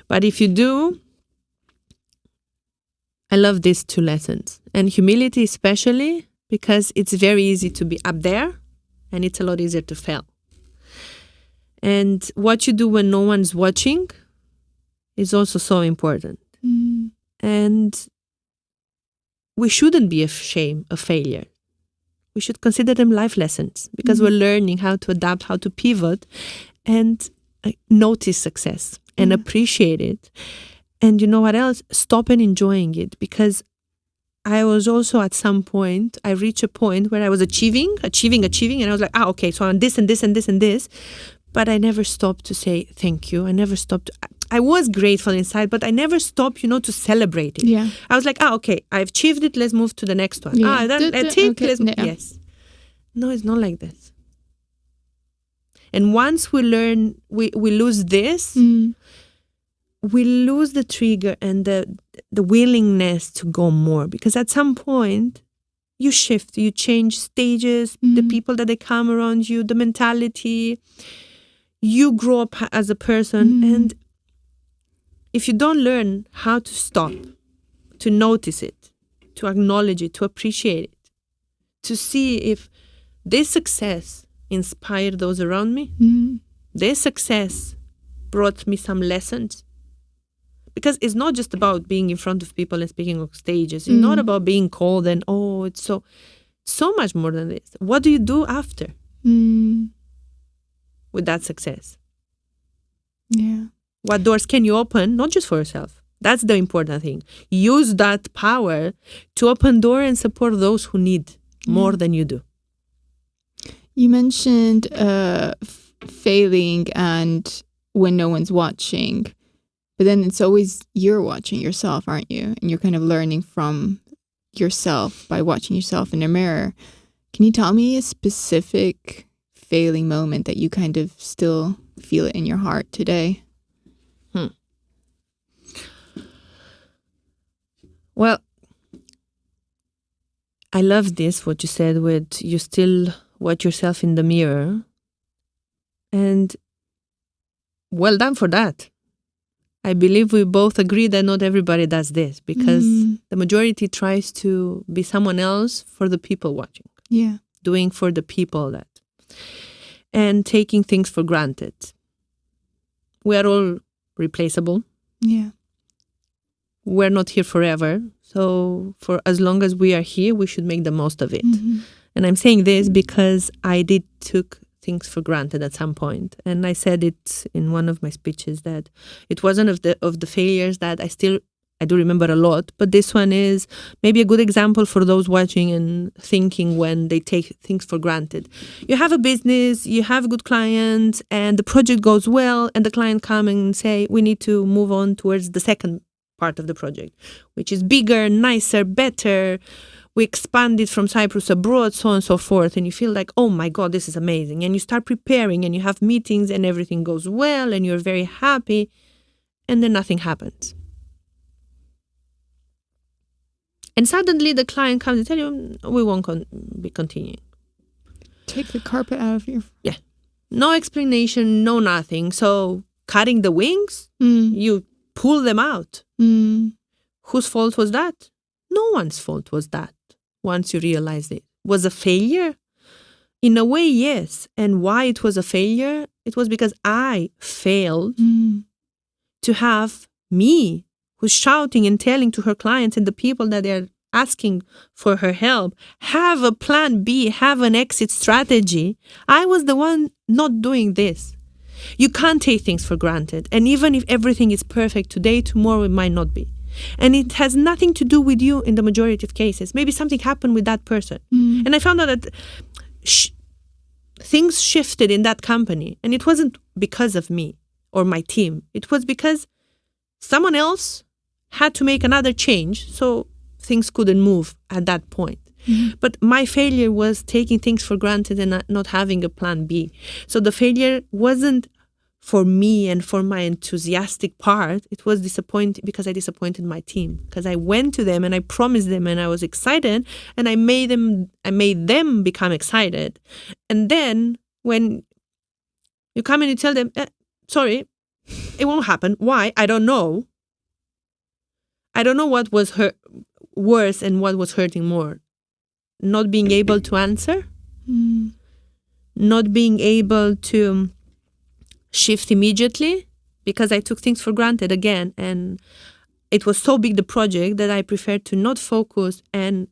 But if you do, I love these two lessons. And humility especially, because it's very easy to be up there and it's a lot easier to fail. And what you do when no one's watching is also so important. And we shouldn't be ashamed of failure. We should consider them life lessons, because we're learning how to adapt, how to pivot, and notice success and appreciate it. And you know what else? Stop and enjoying it, because I was also at some point, I reached a point where I was achieving, and I was like, okay, so I'm this and this and this and this. But I never stopped to say thank you. I never stopped. I was grateful inside, but I never stopped, to celebrate it. Yeah. I was like, okay, I've achieved it. Let's move to the next one. Yeah. Yes. No, it's not like this. And once we learn, we lose this, we lose the trigger and the willingness to go more. Because at some point, you shift, you change stages, the people that they come around you, the mentality. You grow up as a person. And if you don't learn how to stop, to notice it, to acknowledge it, to appreciate it, to see if this success inspired those around me, this success brought me some lessons. Because it's not just about being in front of people and speaking on stages. It's not about being called and, it's so much more than this. What do you do after with that success? Yeah. What doors can you open, not just for yourself? That's the important thing. Use that power to open door and support those who need more than you do. You mentioned failing and when no one's watching. But then it's always you're watching yourself, aren't you? And you're kind of learning from yourself by watching yourself in a mirror. Can you tell me a specific failing moment that you kind of still feel it in your heart today? Well, I love this, what you said with you still watch yourself in the mirror. And well done for that. I believe we both agree that not everybody does this because the majority tries to be someone else for the people watching. Yeah. Doing for the people that. And taking things for granted. We are all replaceable. Yeah. We're not here forever. So for as long as we are here, we should make the most of it. And I'm saying this because I did took things for granted at some point. And I said it in one of my speeches that it wasn't of the failures that I do remember a lot, but this one is maybe a good example for those watching and thinking when they take things for granted. You have a business, you have a good client, and the project goes well, and the client come and say, we need to move on towards the second part of the project, which is bigger, nicer, better. We expanded from Cyprus abroad, so on and so forth. And you feel like, oh my God, this is amazing. And you start preparing and you have meetings and everything goes well and you're very happy. And then nothing happens. And suddenly the client comes and tells you, we won't be continuing. Take the carpet out of your... Yeah. No explanation, no nothing. So cutting the wings, you pull them out. Whose fault was that? No one's fault was that. Once you realize it was a failure, in a way, yes. And why it was a failure? It was because I failed to have me, who's shouting and telling to her clients and the people that they're asking for her help, have a plan B, have an exit strategy. I was the one not doing this. You can't take things for granted. And even if everything is perfect today, tomorrow it might not be. And it has nothing to do with you in the majority of cases. Maybe something happened with that person. And I found out that things shifted in that company. And it wasn't because of me or my team. It was because someone else had to make another change. So things couldn't move at that point. But my failure was taking things for granted and not having a plan B. So the failure wasn't for me and for my enthusiastic part. It was disappointing because I disappointed my team. Because I went to them and I promised them and I was excited and I made them become excited. And then when you come and you tell them, sorry, it won't happen. Why? I don't know. I don't know what was worse and what was hurting more. Not being able to answer. Not being able to shift immediately because I took things for granted again. And it was so big, the project, that I preferred to not focus and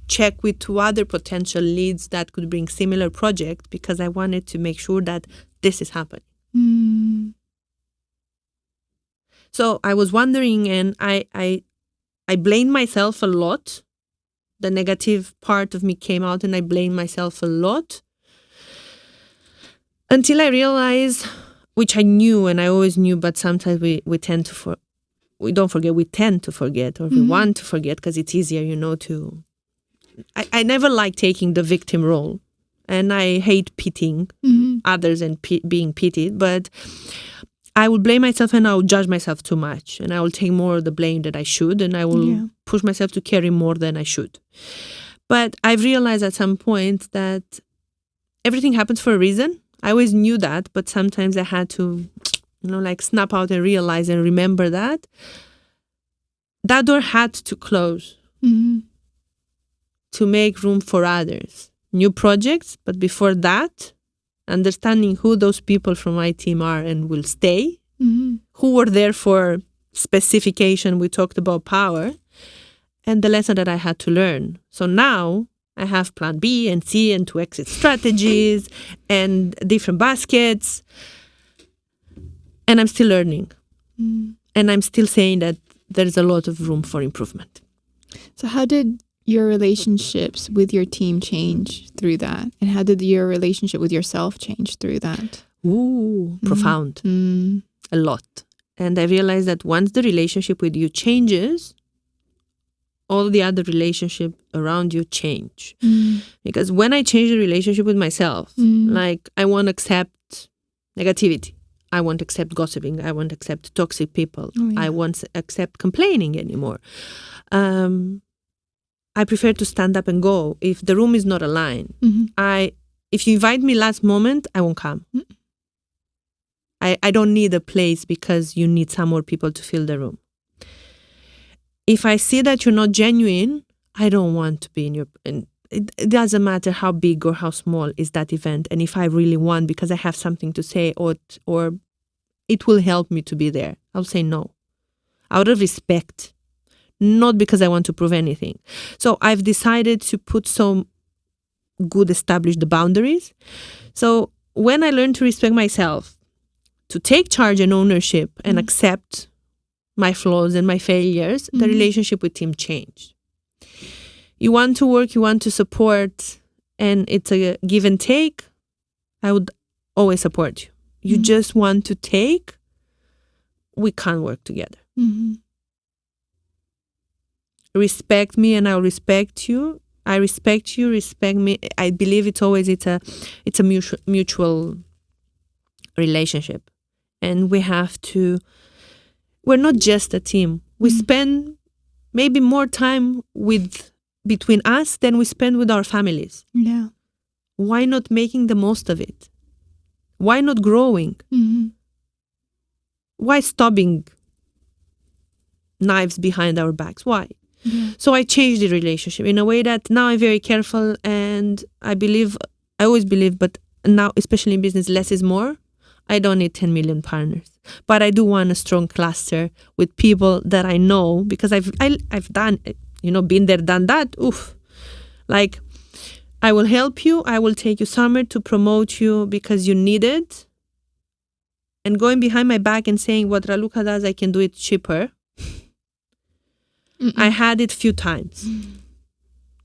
check with 2 other potential leads that could bring similar project because I wanted to make sure that this is happening. So I was wondering and I I blamed myself a lot. The negative part of me came out and I blamed myself a lot. Until I realized, which I knew and I always knew, but sometimes we tend to we don't forget, we tend to forget, or we want to forget because it's easier, to... I never like taking the victim role, and I hate pitying others and being pitied, but I will blame myself and I will judge myself too much, and I will take more of the blame that I should, and I will push myself to carry more than I should. But I've realized at some point that everything happens for a reason. I always knew that, but sometimes I had to, snap out and realize and remember that door had to close to make room for others, new projects. But before that, understanding who those people from my team are and will stay, who were there for specification, we talked about power, and the lesson that I had to learn. So now I have plan B and C and 2 exit strategies and different baskets. And I'm still learning. And I'm still saying that there's a lot of room for improvement. So how did your relationships with your team change through that? And how did your relationship with yourself change through that? Profound. A lot. And I realized that once the relationship with you changes, all the other relationships around you change. Because when I change the relationship with myself, I won't accept negativity. I won't accept gossiping. I won't accept toxic people. I won't accept complaining anymore. I prefer to stand up and go. If the room is not aligned, if you invite me last moment, I won't come. I don't need a place because you need some more people to fill the room. If I see that you're not genuine, I don't want to be in your... It doesn't matter how big or how small is that event. And if I really want, because I have something to say or it will help me to be there, I'll say no. Out of respect, not because I want to prove anything. So I've decided to put some good established boundaries. So when I learn to respect myself, to take charge and ownership and accept my flaws and my failures, the relationship with team changed. You want to work, you want to support, and it's a give and take, I would always support you. You just want to take, we can't work together. Respect me and I'll respect you. I respect you, respect me. I believe it's a mutual relationship. And we're not just a team. We spend maybe more time between us than we spend with our families. Yeah. Why not making the most of it? Why not growing? Why stopping knives behind our backs? Why? Yeah. So I changed the relationship in a way that now I'm very careful, and I always believe, but now, especially in business, less is more. I don't need 10 million partners, but I do want a strong cluster with people that I know, because I've done, been there, done that. I will help you. I will take you somewhere to promote you because you need it. And going behind my back and saying what Raluca does, I can do it cheaper. I had it few times,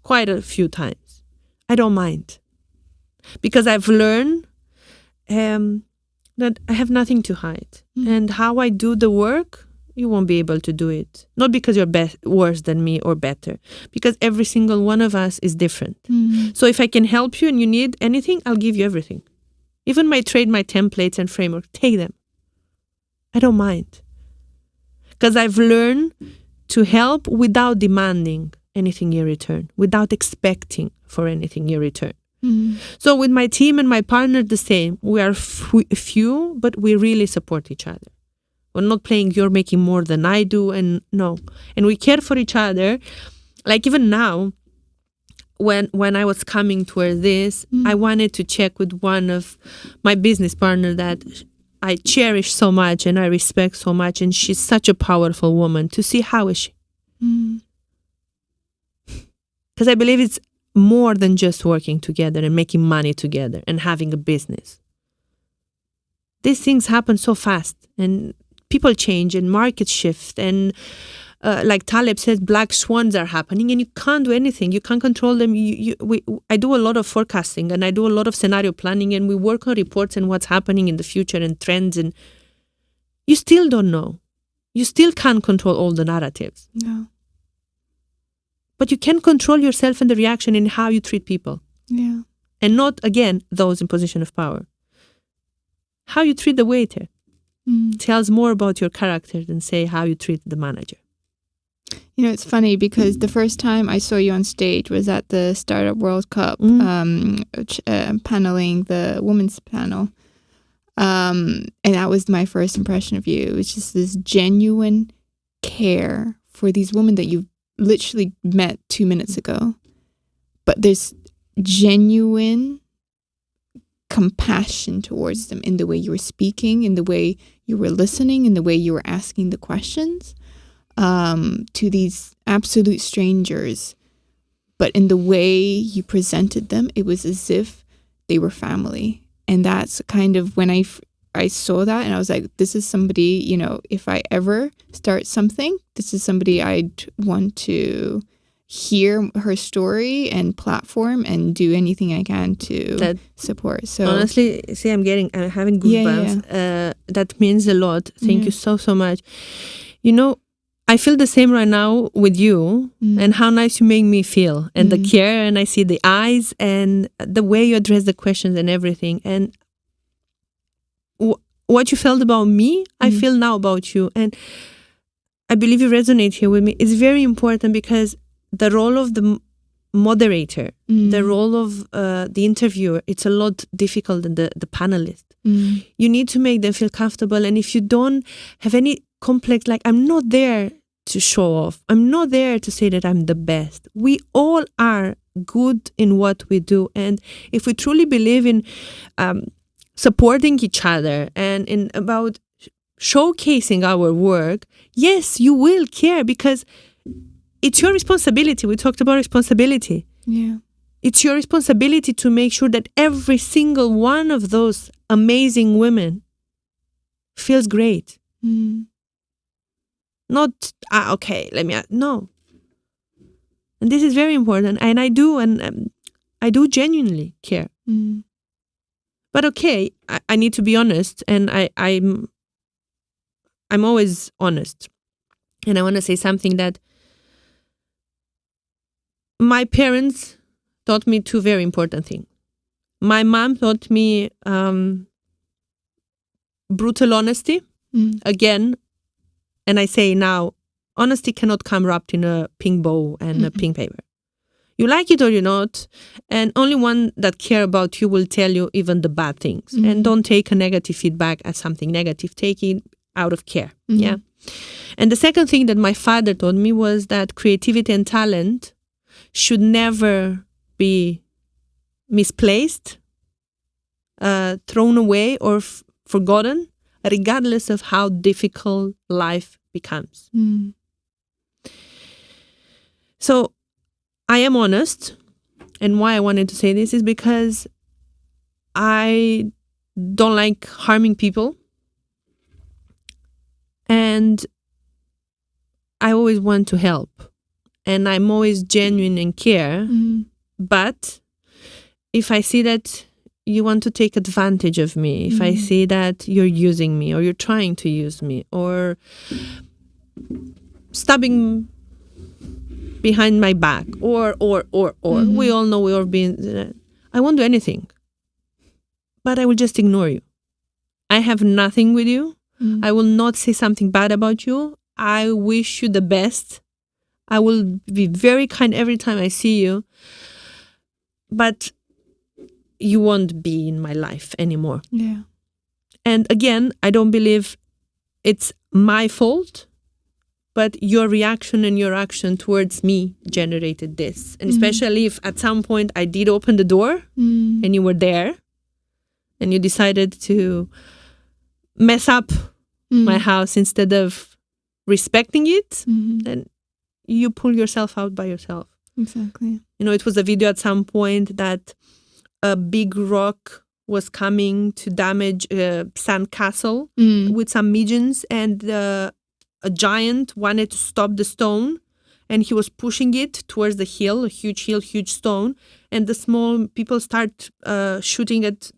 quite a few times. I don't mind, because I've learned that I have nothing to hide. And how I do the work, you won't be able to do it. Not because you're worse than me or better, because every single one of us is different. So if I can help you and you need anything, I'll give you everything. Even my templates and framework, take them. I don't mind. Because I've learned to help without demanding anything in return, without expecting for anything in return. So with my team and my partner, the same. We are few, but we really support each other. We're not playing you're making more than I do, and no. And we care for each other. Like even now, when I was coming toward this, I wanted to check with one of my business partners that I cherish so much and I respect so much, and she's such a powerful woman, to see how is she. Because I believe it's more than just working together and making money together and having a business. These things happen so fast, and people change and markets shift, and like Taleb says, black swans are happening and you can't do anything. You can't control them. I do a lot of forecasting and I do a lot of scenario planning and we work on reports and what's happening in the future and trends, and you still don't know. You still can't control all the narratives. No. But you can control yourself and the reaction in how you treat people. Yeah. And not, again, those in position of power. How you treat the waiter tells more about your character than, say, how you treat the manager. You know, it's funny because the first time I saw you on stage was at the Startup World Cup, paneling the women's panel. And that was my first impression of you. It was just this genuine care for these women that you literally met 2 minutes ago. But there's genuine compassion towards them in the way you were speaking, in the way you were listening, in the way you were asking the questions. To these absolute strangers, but in the way you presented them, it was as if they were family. And that's kind of when I saw that and I was like, this is somebody, you know, if I ever start something, this is somebody I'd want to hear her story and platform and do anything I can to support. So honestly, see, I'm having goosebumps. That means a lot. Thank you so much. You know, I feel the same right now with you and how nice you make me feel and the care, and I see the eyes and the way you address the questions and everything. And what you felt about me, I feel now about you. And I believe you resonate here with me. It's very important because the role of the moderator, the role of the interviewer, it's a lot difficult than the panelist. You need to make them feel comfortable. And if you don't have any complex, like, I'm not there to show off, I'm not there to say that I'm the best. We all are good in what we do. And if we truly believe in supporting each other and in about showcasing our work, yes, you will care because it's your responsibility. We talked about responsibility. Yeah. It's your responsibility to make sure that every single one of those amazing women feels great. Not, okay, no. And this is very important. And I do genuinely care. But okay, I need to be honest. And I'm always honest. And I want to say something that my parents taught me two very important things. My mom taught me brutal honesty. Again, and I say now, honesty cannot come wrapped in a pink bow and a pink paper. You like it or you not, and only one that care about you will tell you even the bad things. And don't take a negative feedback as something negative. Take it out of care. Yeah. And the second thing that my father taught me was that creativity and talent should never be misplaced, thrown away, or forgotten, regardless of how difficult life becomes. So I am honest. And why I wanted to say this is because I don't like harming people. And I always want to help. And I'm always genuine and care. But if I see that you want to take advantage of me, if I see that you're using me or you're trying to use me or stabbing behind my back or we all know we are being, I won't do anything. But I will just ignore you. I have nothing with you. I will not say something bad about you. I wish you the best. I will be very kind every time I see you. But you won't be in my life anymore. Yeah. And again, I don't believe it's my fault, but your reaction and your action towards me generated this. And especially if at some point I did open the door and you were there and you decided to mess up my house instead of respecting it, then you pull yourself out by yourself. Exactly. You know, it was a video at some point that a big rock was coming to damage a sand castle with some midges, and a giant wanted to stop the stone, and he was pushing it towards the hill, a huge hill, huge stone. And the small people start shooting at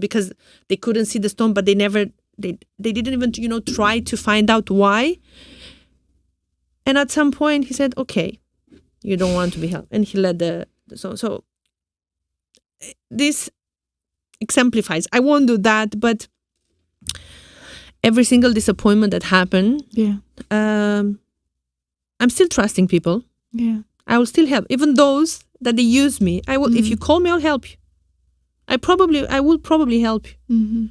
because they couldn't see the stone, but they didn't even, try to find out why. And at some point he said, okay, you don't want to be helped. And he let the stone. So this exemplifies, I won't do that, but every single disappointment that happened, I'm still trusting people. Yeah. I will still help. Even those that they use me, I will. If you call me, I'll help you. I will probably help you. Mm-hmm.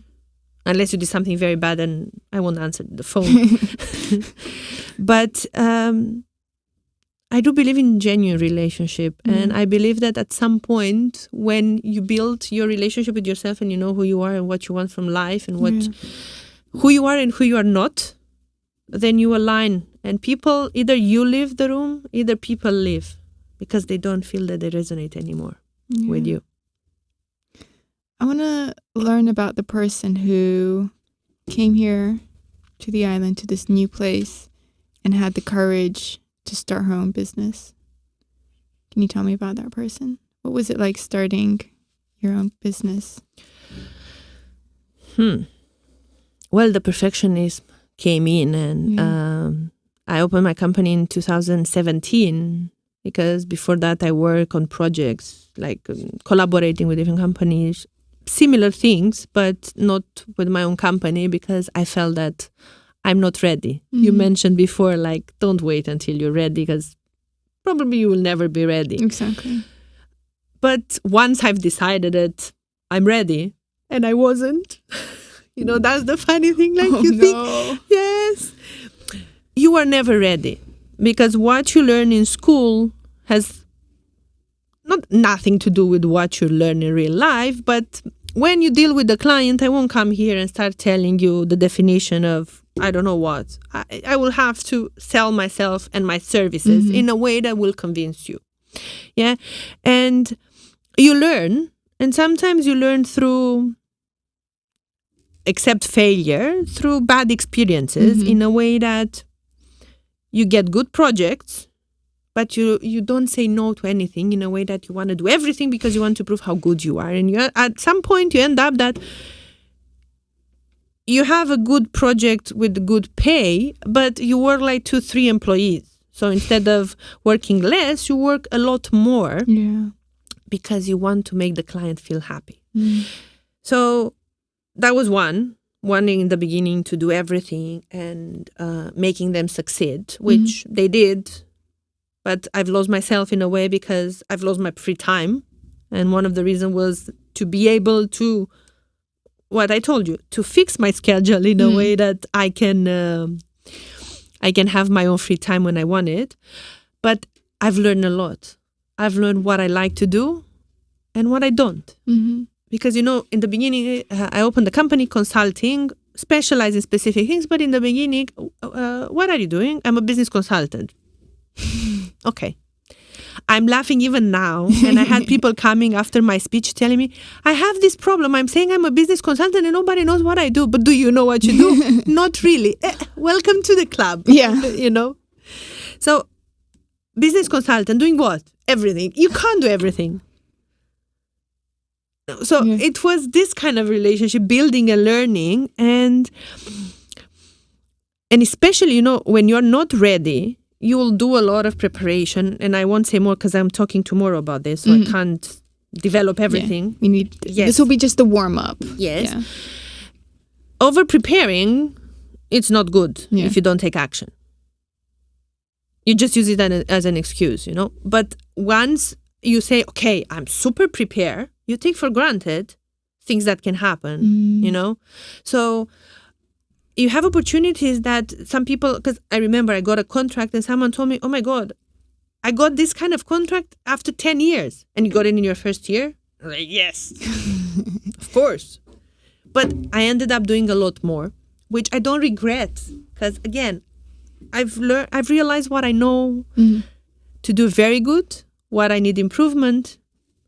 Unless you did something very bad and I won't answer the phone. But I do believe in genuine relationship. And I believe that at some point when you build your relationship with yourself and you know who you are and what you want from life and who you are and who you are not, then you align. And people, either you leave the room, either people leave because they don't feel that they resonate anymore with you. I want to learn about the person who came here to the island, to this new place, and had the courage to start her own business. Can you tell me about that person? What was it like starting your own business? Well, the perfectionism came in, and I opened my company in 2017 because before that I worked on projects like collaborating with different companies, similar things, but not with my own company because I felt that I'm not ready. You mentioned before, like, don't wait until you're ready because probably you will never be ready. Exactly. But once I've decided that I'm ready, and I wasn't, that's the funny thing. Like think, yes, you are never ready because what you learn in school has nothing to do with what you learn in real life. But when you deal with the client, I won't come here and start telling you the definition of I don't know what. I will have to sell myself and my services in a way that will convince you. Yeah. And you learn, and sometimes you learn through accept failure, through bad experiences in a way that you get good projects, but you don't say no to anything in a way that you want to do everything because you want to prove how good you are. And at some point you end up that you have a good project with good pay, but you work like 2-3 employees. So instead of working less, you work a lot more because you want to make the client feel happy. So that was one in the beginning to do everything and making them succeed, which they did. But I've lost myself in a way because I've lost my free time. And one of the reasons was to be able to, what I told you, to fix my schedule in a way that I can have my own free time when I want it. But I've learned a lot. I've learned what I like to do and what I don't. Because, in the beginning, I opened a company consulting, specialized in specific things. But in the beginning, what are you doing? I'm a business consultant. Okay. I'm laughing even now. And I had people coming after my speech telling me, I have this problem. I'm saying I'm a business consultant and nobody knows what I do. But do you know what you do? Not really. Welcome to the club. Yeah. So, business consultant, doing what? Everything. You can't do everything. So it was this kind of relationship, building and learning. And especially, when you're not ready, you will do a lot of preparation. And I won't say more because I'm talking tomorrow about this. So I can't develop everything. We need, this will be just the warm up. Yes. Yeah. Over preparing, it's not good if you don't take action. You just use it as an excuse, But once you say, okay, I'm super prepared, you take for granted things that can happen, So you have opportunities that some people, because I remember I got a contract and someone told me, oh my God, I got this kind of contract after 10 years. And you got it in your first year? I'm like, yes, of course. But I ended up doing a lot more, which I don't regret. Because again, I've realized what I know to do very good, what I need improvement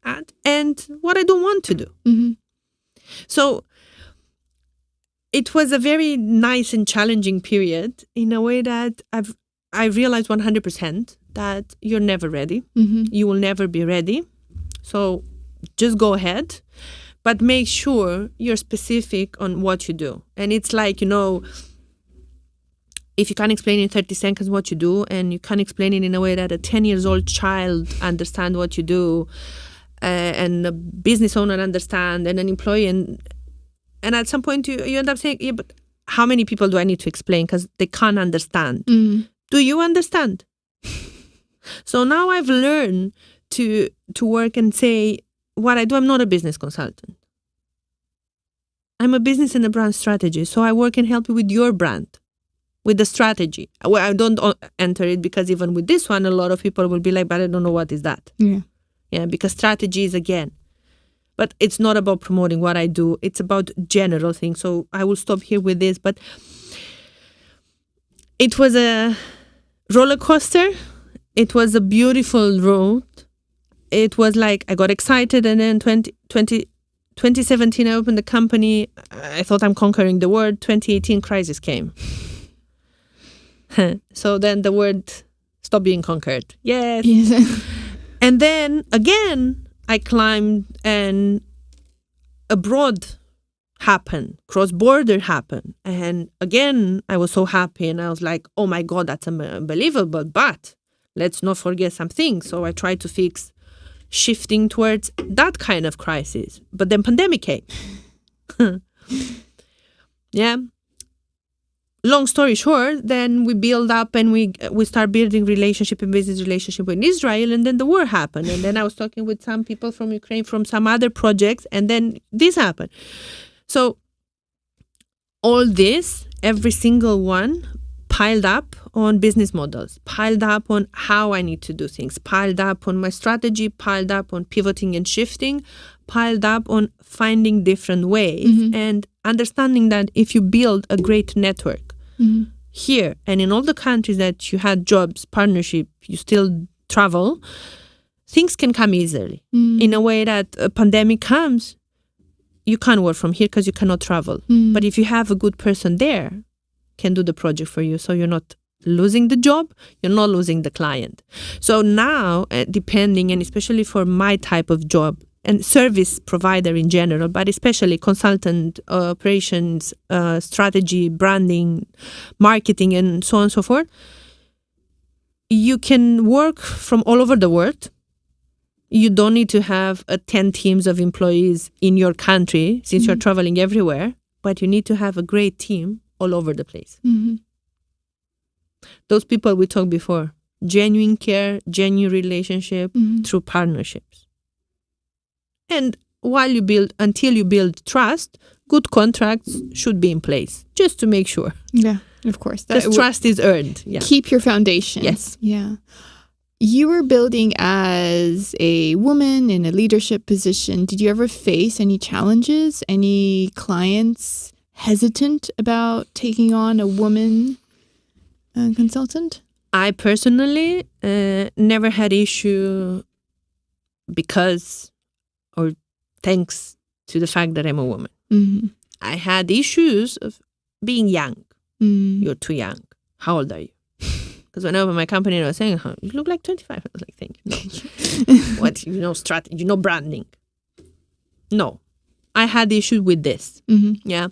at, and what I don't want to do. So it was a very nice and challenging period in a way that I realized 100% that you're never ready. You will never be ready. So just go ahead, but make sure you're specific on what you do. And it's like, if you can't explain in 30 seconds what you do, and you can't explain it in a way that a 10-year-old child understand what you do, and a business owner understand, and an employee, and at some point you end up saying, yeah, but how many people do I need to explain? Because they can't understand. Do you understand? So now I've learned to work and say, what I do, I'm not a business consultant. I'm a business and a brand strategist. So I work and help you with your brand, with the strategy. Well, I don't enter it, because even with this one, a lot of people will be like, but I don't know what is that. Yeah, because strategy is, again, but it's not about promoting what I do. It's about general things. So I will stop here with this. But it was a roller coaster. It was a beautiful road. It was like I got excited, and then 2017 I opened the company. I thought I'm conquering the world. 2018 crisis came. So then the world stopped being conquered. Yes. And then again I climbed, and abroad happened, cross-border happened. And again I was so happy, and I was like, oh my God, that's unbelievable. But let's not forget some things. So I tried to fix shifting towards that kind of crisis. But then pandemic came. Yeah. Long story short, then we build up, and we start building relationship and business relationship with Israel, and then the war happened. And then I was talking with some people from Ukraine from some other projects, and then this happened. So all this, every single one, piled up on business models, piled up on how I need to do things, piled up on my strategy, piled up on pivoting and shifting, piled up on finding different ways, and understanding that if you build a great network here and in all the countries that you had jobs, partnership, you still travel, things can come easily. In a way that a pandemic comes, you can't work from here because you cannot travel. But if you have a good person there, can do the project for you. So you're not losing the job, you're not losing the client. So now, depending, and especially for my type of job and service provider in general, but especially consultant, operations, strategy, branding, marketing, and so on and so forth, you can work from all over the world. You don't need to have 10 teams of employees in your country, since you're traveling everywhere, but you need to have a great team all over the place. Those people we talked before, genuine care, genuine relationship through partnerships. And until you build trust, good contracts should be in place, just to make sure. Yeah, of course. Trust is earned. Yeah. Keep your foundation. Yes. Yeah. You were building as a woman in a leadership position. Did you ever face any challenges? Any clients hesitant about taking on a woman consultant? I personally never had issue because or thanks to the fact that I'm a woman. I had issues of being young. You're too young. How old are you? Because when I opened my company, I was saying, you look like 25. I was like, thank you. No. What, strategy, branding. No. I had issues with this. Yeah.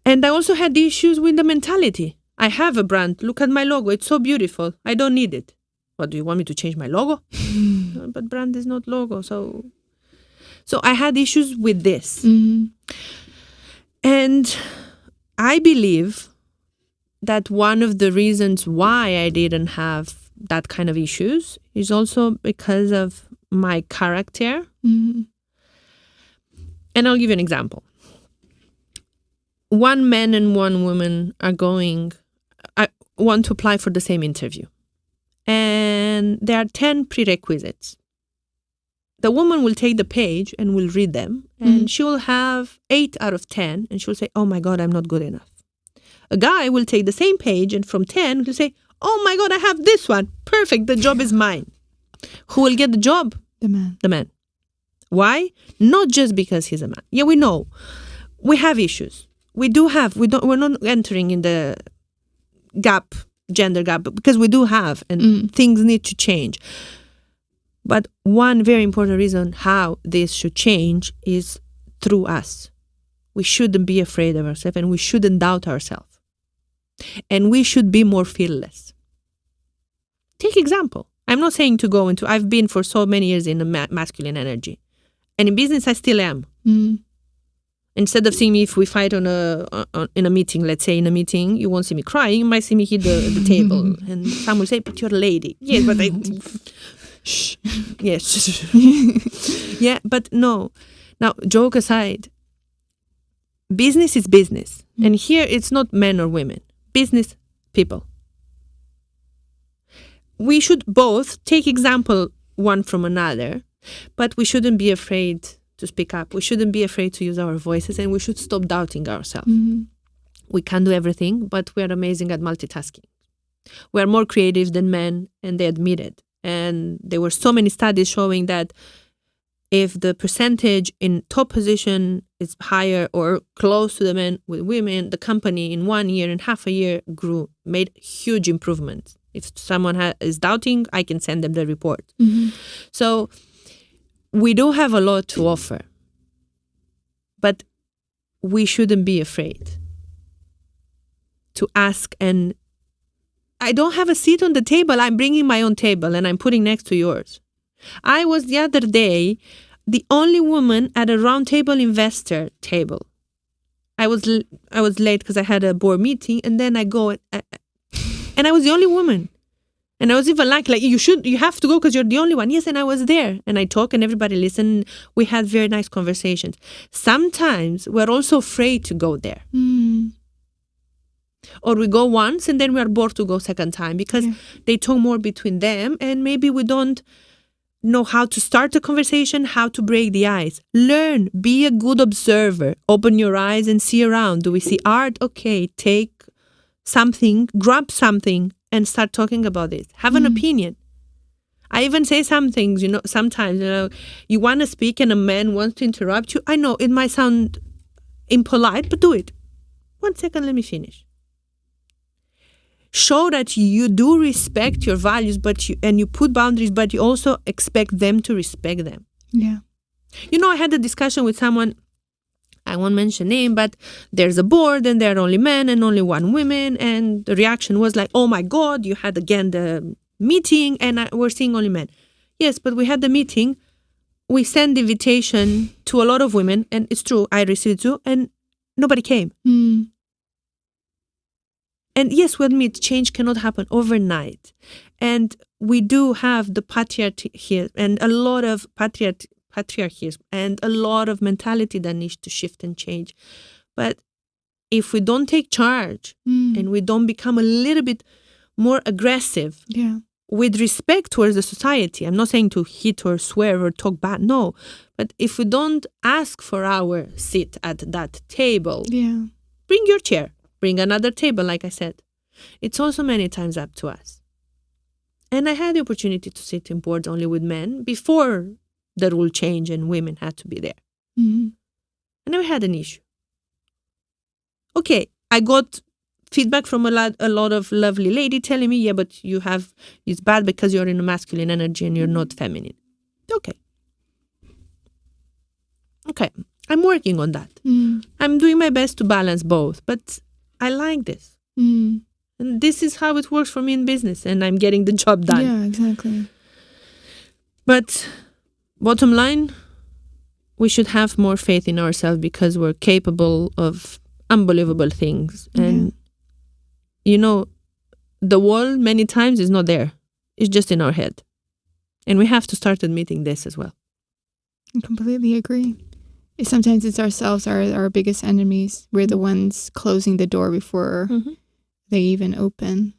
And I also had issues with the mentality. I have a brand. Look at my logo. It's so beautiful. I don't need it. What, do you want me to change my logo? But brand is not logo. So I had issues with this. And I believe that one of the reasons why I didn't have that kind of issues is also because of my character. And I'll give you an example. One man and one woman want to apply for the same interview. And there are 10 prerequisites. The woman will take the page and will read them, and she will have 8 out of 10, and she will say, oh my God, I'm not good enough. A guy will take the same page, and from 10, he'll say, oh my God, I have this one. Perfect, the job is mine. Who will get the job? The man. The man. Why? Not just because he's a man. Yeah, we know. We have issues. we're not entering in the gender gap, because we do have, and things need to change. But one very important reason how this should change is through us. We shouldn't be afraid of ourselves, and we shouldn't doubt ourselves. And we should be more fearless. Take example. I'm not saying to go into, I've been for so many years in the masculine energy. And in business, I still am. Instead of seeing me, if we fight in a meeting, let's say in a meeting, you won't see me crying, you might see me hit the table. And some will say, but you're a lady. Yes, but I... Shh. Yes. Yeah, but no. Now, joke aside, business is business. And here it's not men or women. Business people. We should both take example one from another, but we shouldn't be afraid to speak up. We shouldn't be afraid to use our voices, and we should stop doubting ourselves. We can't do everything, but we are amazing at multitasking. We are more creative than men, and they admit it. And there were so many studies showing that if the percentage in top position is higher or close to the men with women, the company in 1 year and half a year made huge improvements. If someone is doubting, I can send them the report. So we do have a lot to offer, but we shouldn't be afraid to ask. And I don't have a seat on the table. I'm bringing my own table and I'm putting next to yours. I was the other day the only woman at a round table investor table. I was late because I had a board meeting, and then I go and I was the only woman. And I was even like you have to go because you're the only one. Yes, and I was there. And I talk and everybody listened. We had very nice conversations. Sometimes we're also afraid to go there. Or we go once and then we are bored to go second time because they talk more between them, and maybe we don't know how to start a conversation, how to break the ice. Learn, be a good observer. Open your eyes and see around. Do we see art? Okay, take something, grab something, and start talking about it. Have an opinion. I even say some things, sometimes, you want to speak and a man wants to interrupt you. I know it might sound impolite, but do it. 1 second, let me finish. Show that you do respect your values, and you put boundaries, but you also expect them to respect them. Yeah. I had a discussion with someone, I won't mention name, but there's a board and there are only men and only one women. And the reaction was like, oh my God, you had again the meeting and we're seeing only men. Yes, but we had the meeting. We sent the invitation to a lot of women, and it's true, I received it too, and nobody came. And yes, we admit change cannot happen overnight. And we do have the patriarchy here and a lot of patriarchy and a lot of mentality that needs to shift and change. But if we don't take charge and we don't become a little bit more aggressive with respect towards the society, I'm not saying to hit or swear or talk bad, no. But if we don't ask for our seat at that table, bring your chair, bring another table, like I said. It's also many times up to us. And I had the opportunity to sit in boards only with men before the rule changed and women had to be there. I never had an issue. Okay, I got feedback from a lot of lovely lady telling me, but it's bad because you're in a masculine energy and you're not feminine. Okay, I'm working on that. I'm doing my best to balance both, but I like this. And this is how it works for me in business, and I'm getting the job done. Yeah, exactly. But bottom line, we should have more faith in ourselves because we're capable of unbelievable things. And, the wall many times is not there. It's just in our head. And we have to start admitting this as well. I completely agree. Sometimes it's ourselves, our biggest enemies. We're the ones closing the door before they even open.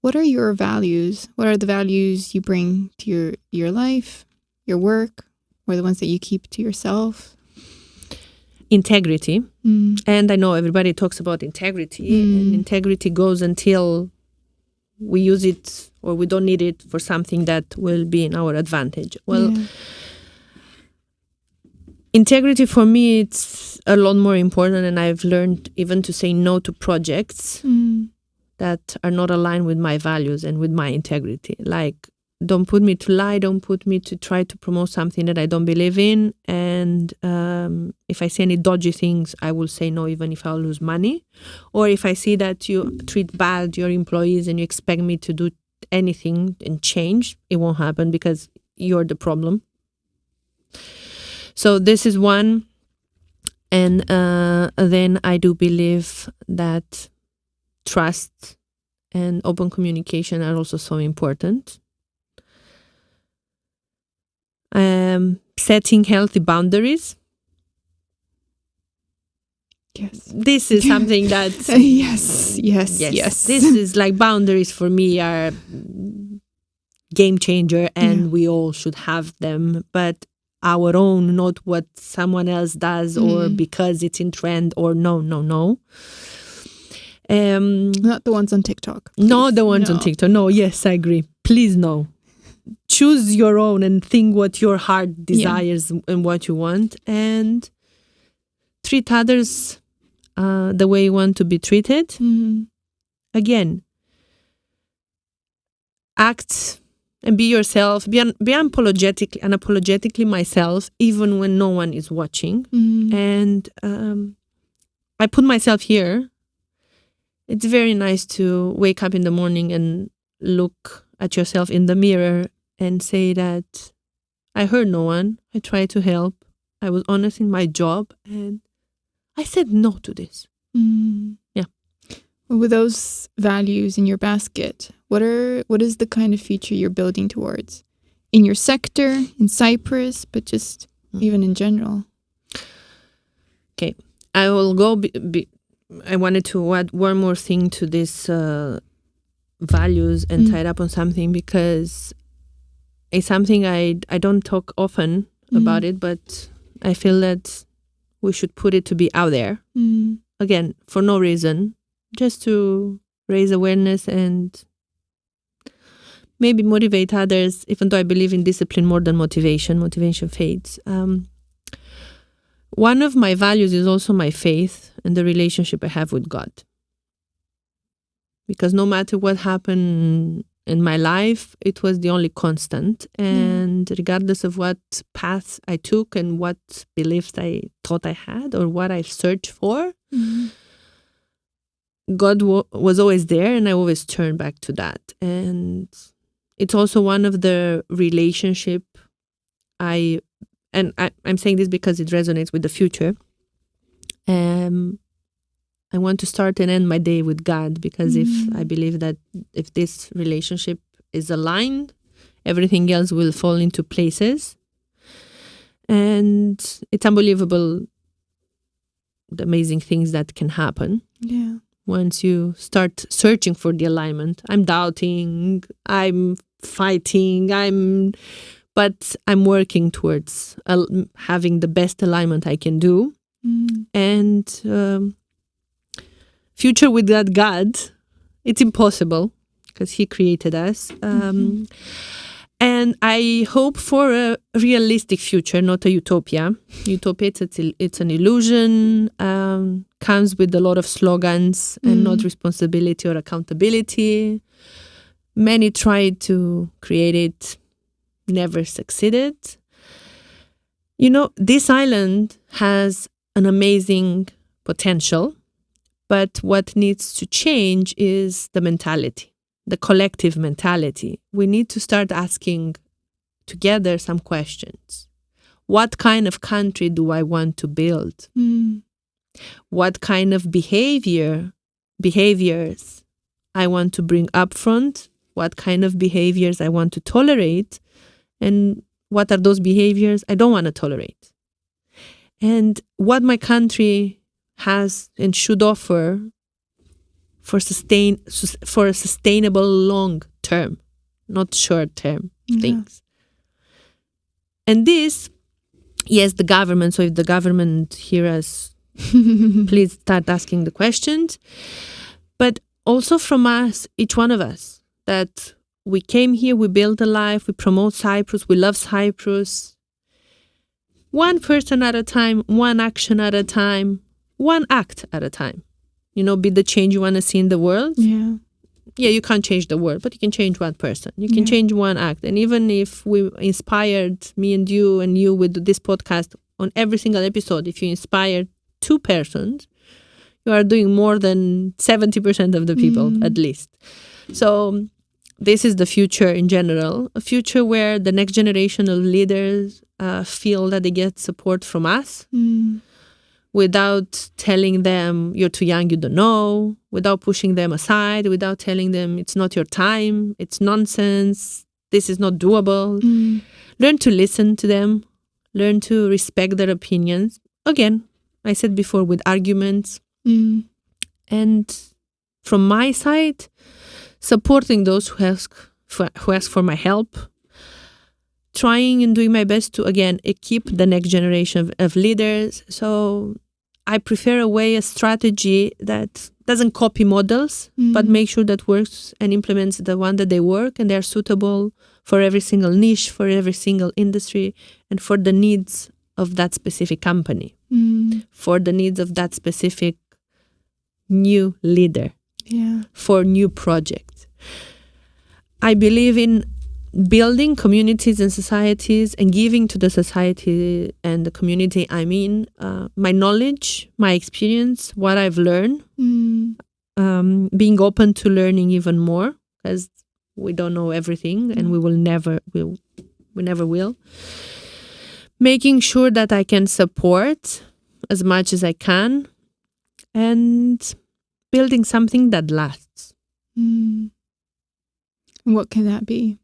What are your values? What are the values you bring to your life, your work, or the ones that you keep to yourself? Integrity. And I know everybody talks about integrity, and integrity goes until we use it or we don't need it for something that will be in our advantage. Well, integrity for me, it's a lot more important, and I've learned even to say no to projects that are not aligned with my values and with my integrity. Like, don't put me to lie, don't put me to try to promote something that I don't believe in. And if I see any dodgy things, I will say no, even if I'll lose money. Or if I see that you treat bad your employees and you expect me to do anything and change, it won't happen because you're the problem. So this is one. And then I do believe that trust and open communication are also so important. Setting healthy boundaries. Yes. This is something that... Yes. This is like, boundaries for me are game changer, and we all should have them. But our own, not what someone else does or because it's in trend or no. Not the ones on TikTok. Please. Not the ones on TikTok. No, yes, I agree. Please, no. Choose your own and think what your heart desires and what you want, and treat others the way you want to be treated. Again, act and be yourself. Be unapologetically myself, even when no one is watching. And I put myself here. It's very nice to wake up in the morning and look at yourself in the mirror and say that I hurt no one. I tried to help. I was honest in my job, and I said no to this. Yeah. Well, with those values in your basket, what is the kind of future you're building towards in your sector, in Cyprus, but just even in general? Okay, I will go. I wanted to add one more thing to this values and tie it up on something, because it's something I don't talk often about it, but I feel that we should put it to be out there. Again, for no reason, just to raise awareness and maybe motivate others, even though I believe in discipline more than motivation. Motivation fades. One of my values is also my faith and the relationship I have with God. Because no matter what happened in my life, it was the only constant. And regardless of what path I took and what beliefs I thought I had or what I searched for, God was always there, and I always turned back to that. And it's also one of the relationship I'm saying this because it resonates with the future. I want to start and end my day with God, because if I believe that if this relationship is aligned, everything else will fall into places. And it's unbelievable the amazing things that can happen. Yeah. Once you start searching for the alignment. I'm doubting, I'm fighting, but I'm working towards having the best alignment I can do. And future with that God, it's impossible because He created us. And I hope for a realistic future, not a utopia. Utopia, it's an illusion, comes with a lot of slogans and not responsibility or accountability. Many tried to create it, never succeeded. You know, this island has an amazing potential, but what needs to change is the mentality, the collective mentality. We need to start asking together some questions. What kind of country do I want to build? What kind of behaviors I want to bring up front? What kind of behaviors I want to tolerate? And what are those behaviors I don't want to tolerate? And what my country has and should offer for a sustainable long term, not short term things. And this, yes, the government. So if the government hear us, please start asking the questions. But also from us, each one of us, that we came here, we built a life, we promote Cyprus, we love Cyprus. one person at a time, one action at a time, one act at a time. Be the change you want to see in the world. Yeah. Yeah, you can't change the world, but you can change one person. You can change one act. And even if we inspired me and you with this podcast on every single episode, if you inspired 2 persons, you are doing more than 70% of the people, at least. So this is the future in general, a future where the next generation of leaders feel that they get support from us without telling them you're too young, you don't know, without pushing them aside, without telling them it's not your time, it's nonsense, this is not doable. Learn to listen to them, learn to respect their opinions. Again, I said before, with arguments. And from my side, supporting those who ask for my help, trying and doing my best to, again, equip the next generation of leaders. So I prefer a strategy that doesn't copy models, but make sure that works and implements the one that they work and they're suitable for every single niche, for every single industry, and for the needs of that specific company, for the needs of that specific new leader, for new projects. I believe in building communities and societies and giving to the society and the community I'm in my knowledge, my experience, what I've learned, being open to learning even more, because we don't know everything and we never will. Making sure that I can support as much as I can and building something that lasts. What can that be,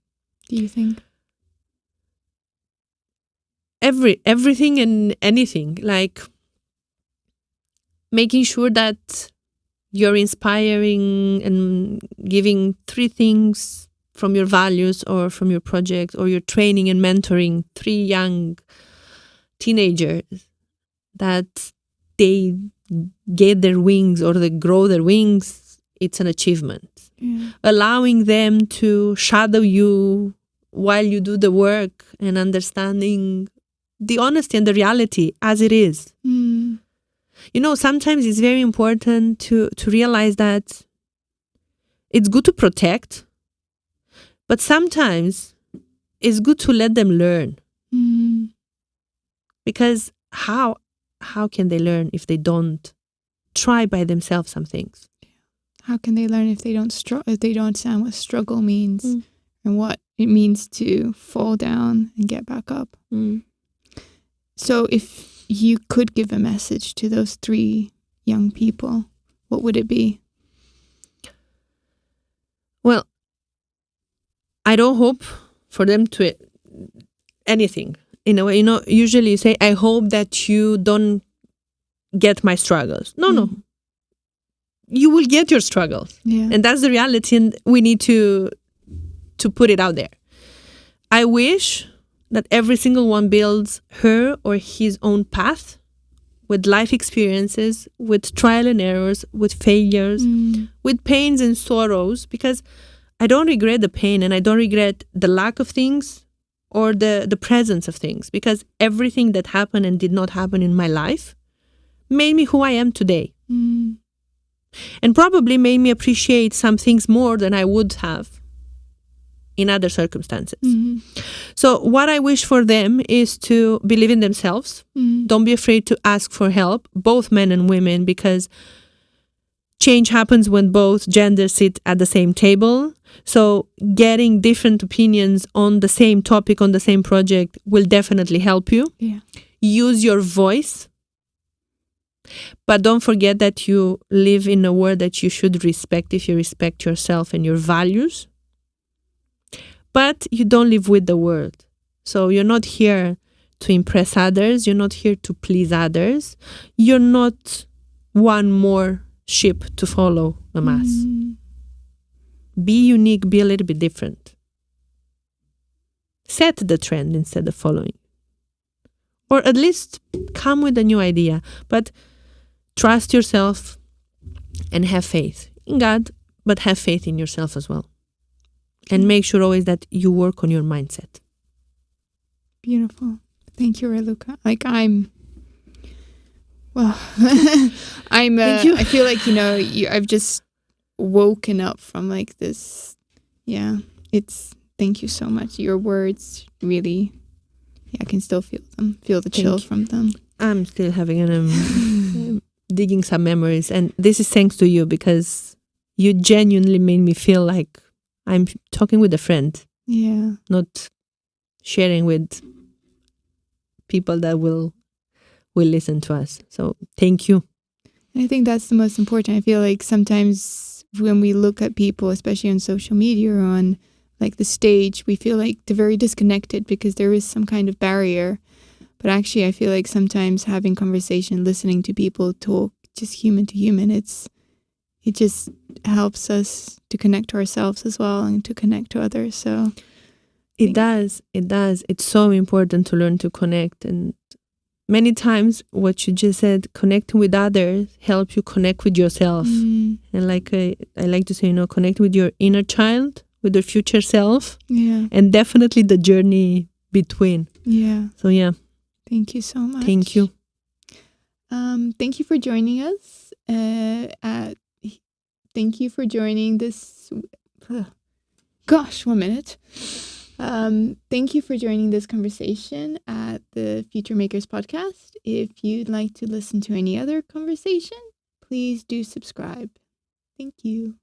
do you think? Everything and anything, like making sure that you're inspiring and giving 3 things from your values or from your project, or you're training and mentoring 3 young teenagers that they get their wings or they grow their wings. It's an achievement. Allowing them to shadow you while you do the work and understanding the honesty and the reality as it is. Sometimes it's very important to realize that it's good to protect, but sometimes it's good to let them learn. Because how can they learn if they don't try by themselves some things? How can they learn if they don't understand what struggle means and what it means to fall down and get back up? So if you could give a message to those 3 young people, what would it be? Well, I don't hope for them to anything. In a way, usually you say, I hope that you don't get my struggles. No. You will get your struggles. And that's the reality, and we need to put it out there. I wish that every single one builds her or his own path with life experiences, with trial and errors, with failures, with pains and sorrows, because I don't regret the pain and I don't regret the lack of things or the presence of things, because everything that happened and did not happen in my life made me who I am today. And probably made me appreciate some things more than I would have in other circumstances. So what I wish for them is to believe in themselves. Don't be afraid to ask for help, both men and women, because change happens when both genders sit at the same table. So getting different opinions on the same topic, on the same project, will definitely help you. Use your voice. But don't forget that you live in a world that you should respect if you respect yourself and your values. But you don't live with the world. So you're not here to impress others. You're not here to please others. You're not one more ship to follow a mass. Be unique, be a little bit different. Set the trend instead of following. Or at least come with a new idea. But trust yourself and have faith in God, but have faith in yourself as well. And make sure always that you work on your mindset. Beautiful. Thank you, Raluca. Like well, Thank you. I feel like, I've just woken up from like this. Yeah, thank you so much. Your words really, I can still feel them, feel the chill from them. I'm still having digging some memories, and this is thanks to you, because you genuinely made me feel like I'm talking with a friend. Yeah. Not sharing with people that will listen to us. So thank you. I think that's the most important. I feel like sometimes when we look at people, especially on social media or on like the stage, we feel like they're very disconnected because there is some kind of barrier. But actually, I feel like sometimes having conversation, listening to people talk, just human to human, it just helps us to connect to ourselves as well and to connect to others. So it does. It's so important to learn to connect. And many times what you just said, connecting with others helps you connect with yourself. And like I like to say, connect with your inner child, with your future self. Yeah. And definitely the journey between. Yeah. So yeah. Thank you so much. Thank you. Thank you for joining us. Thank you for joining this. Gosh, 1 minute. Thank you for joining this conversation at the Future Makers podcast. If you'd like to listen to any other conversation, please do subscribe. Thank you.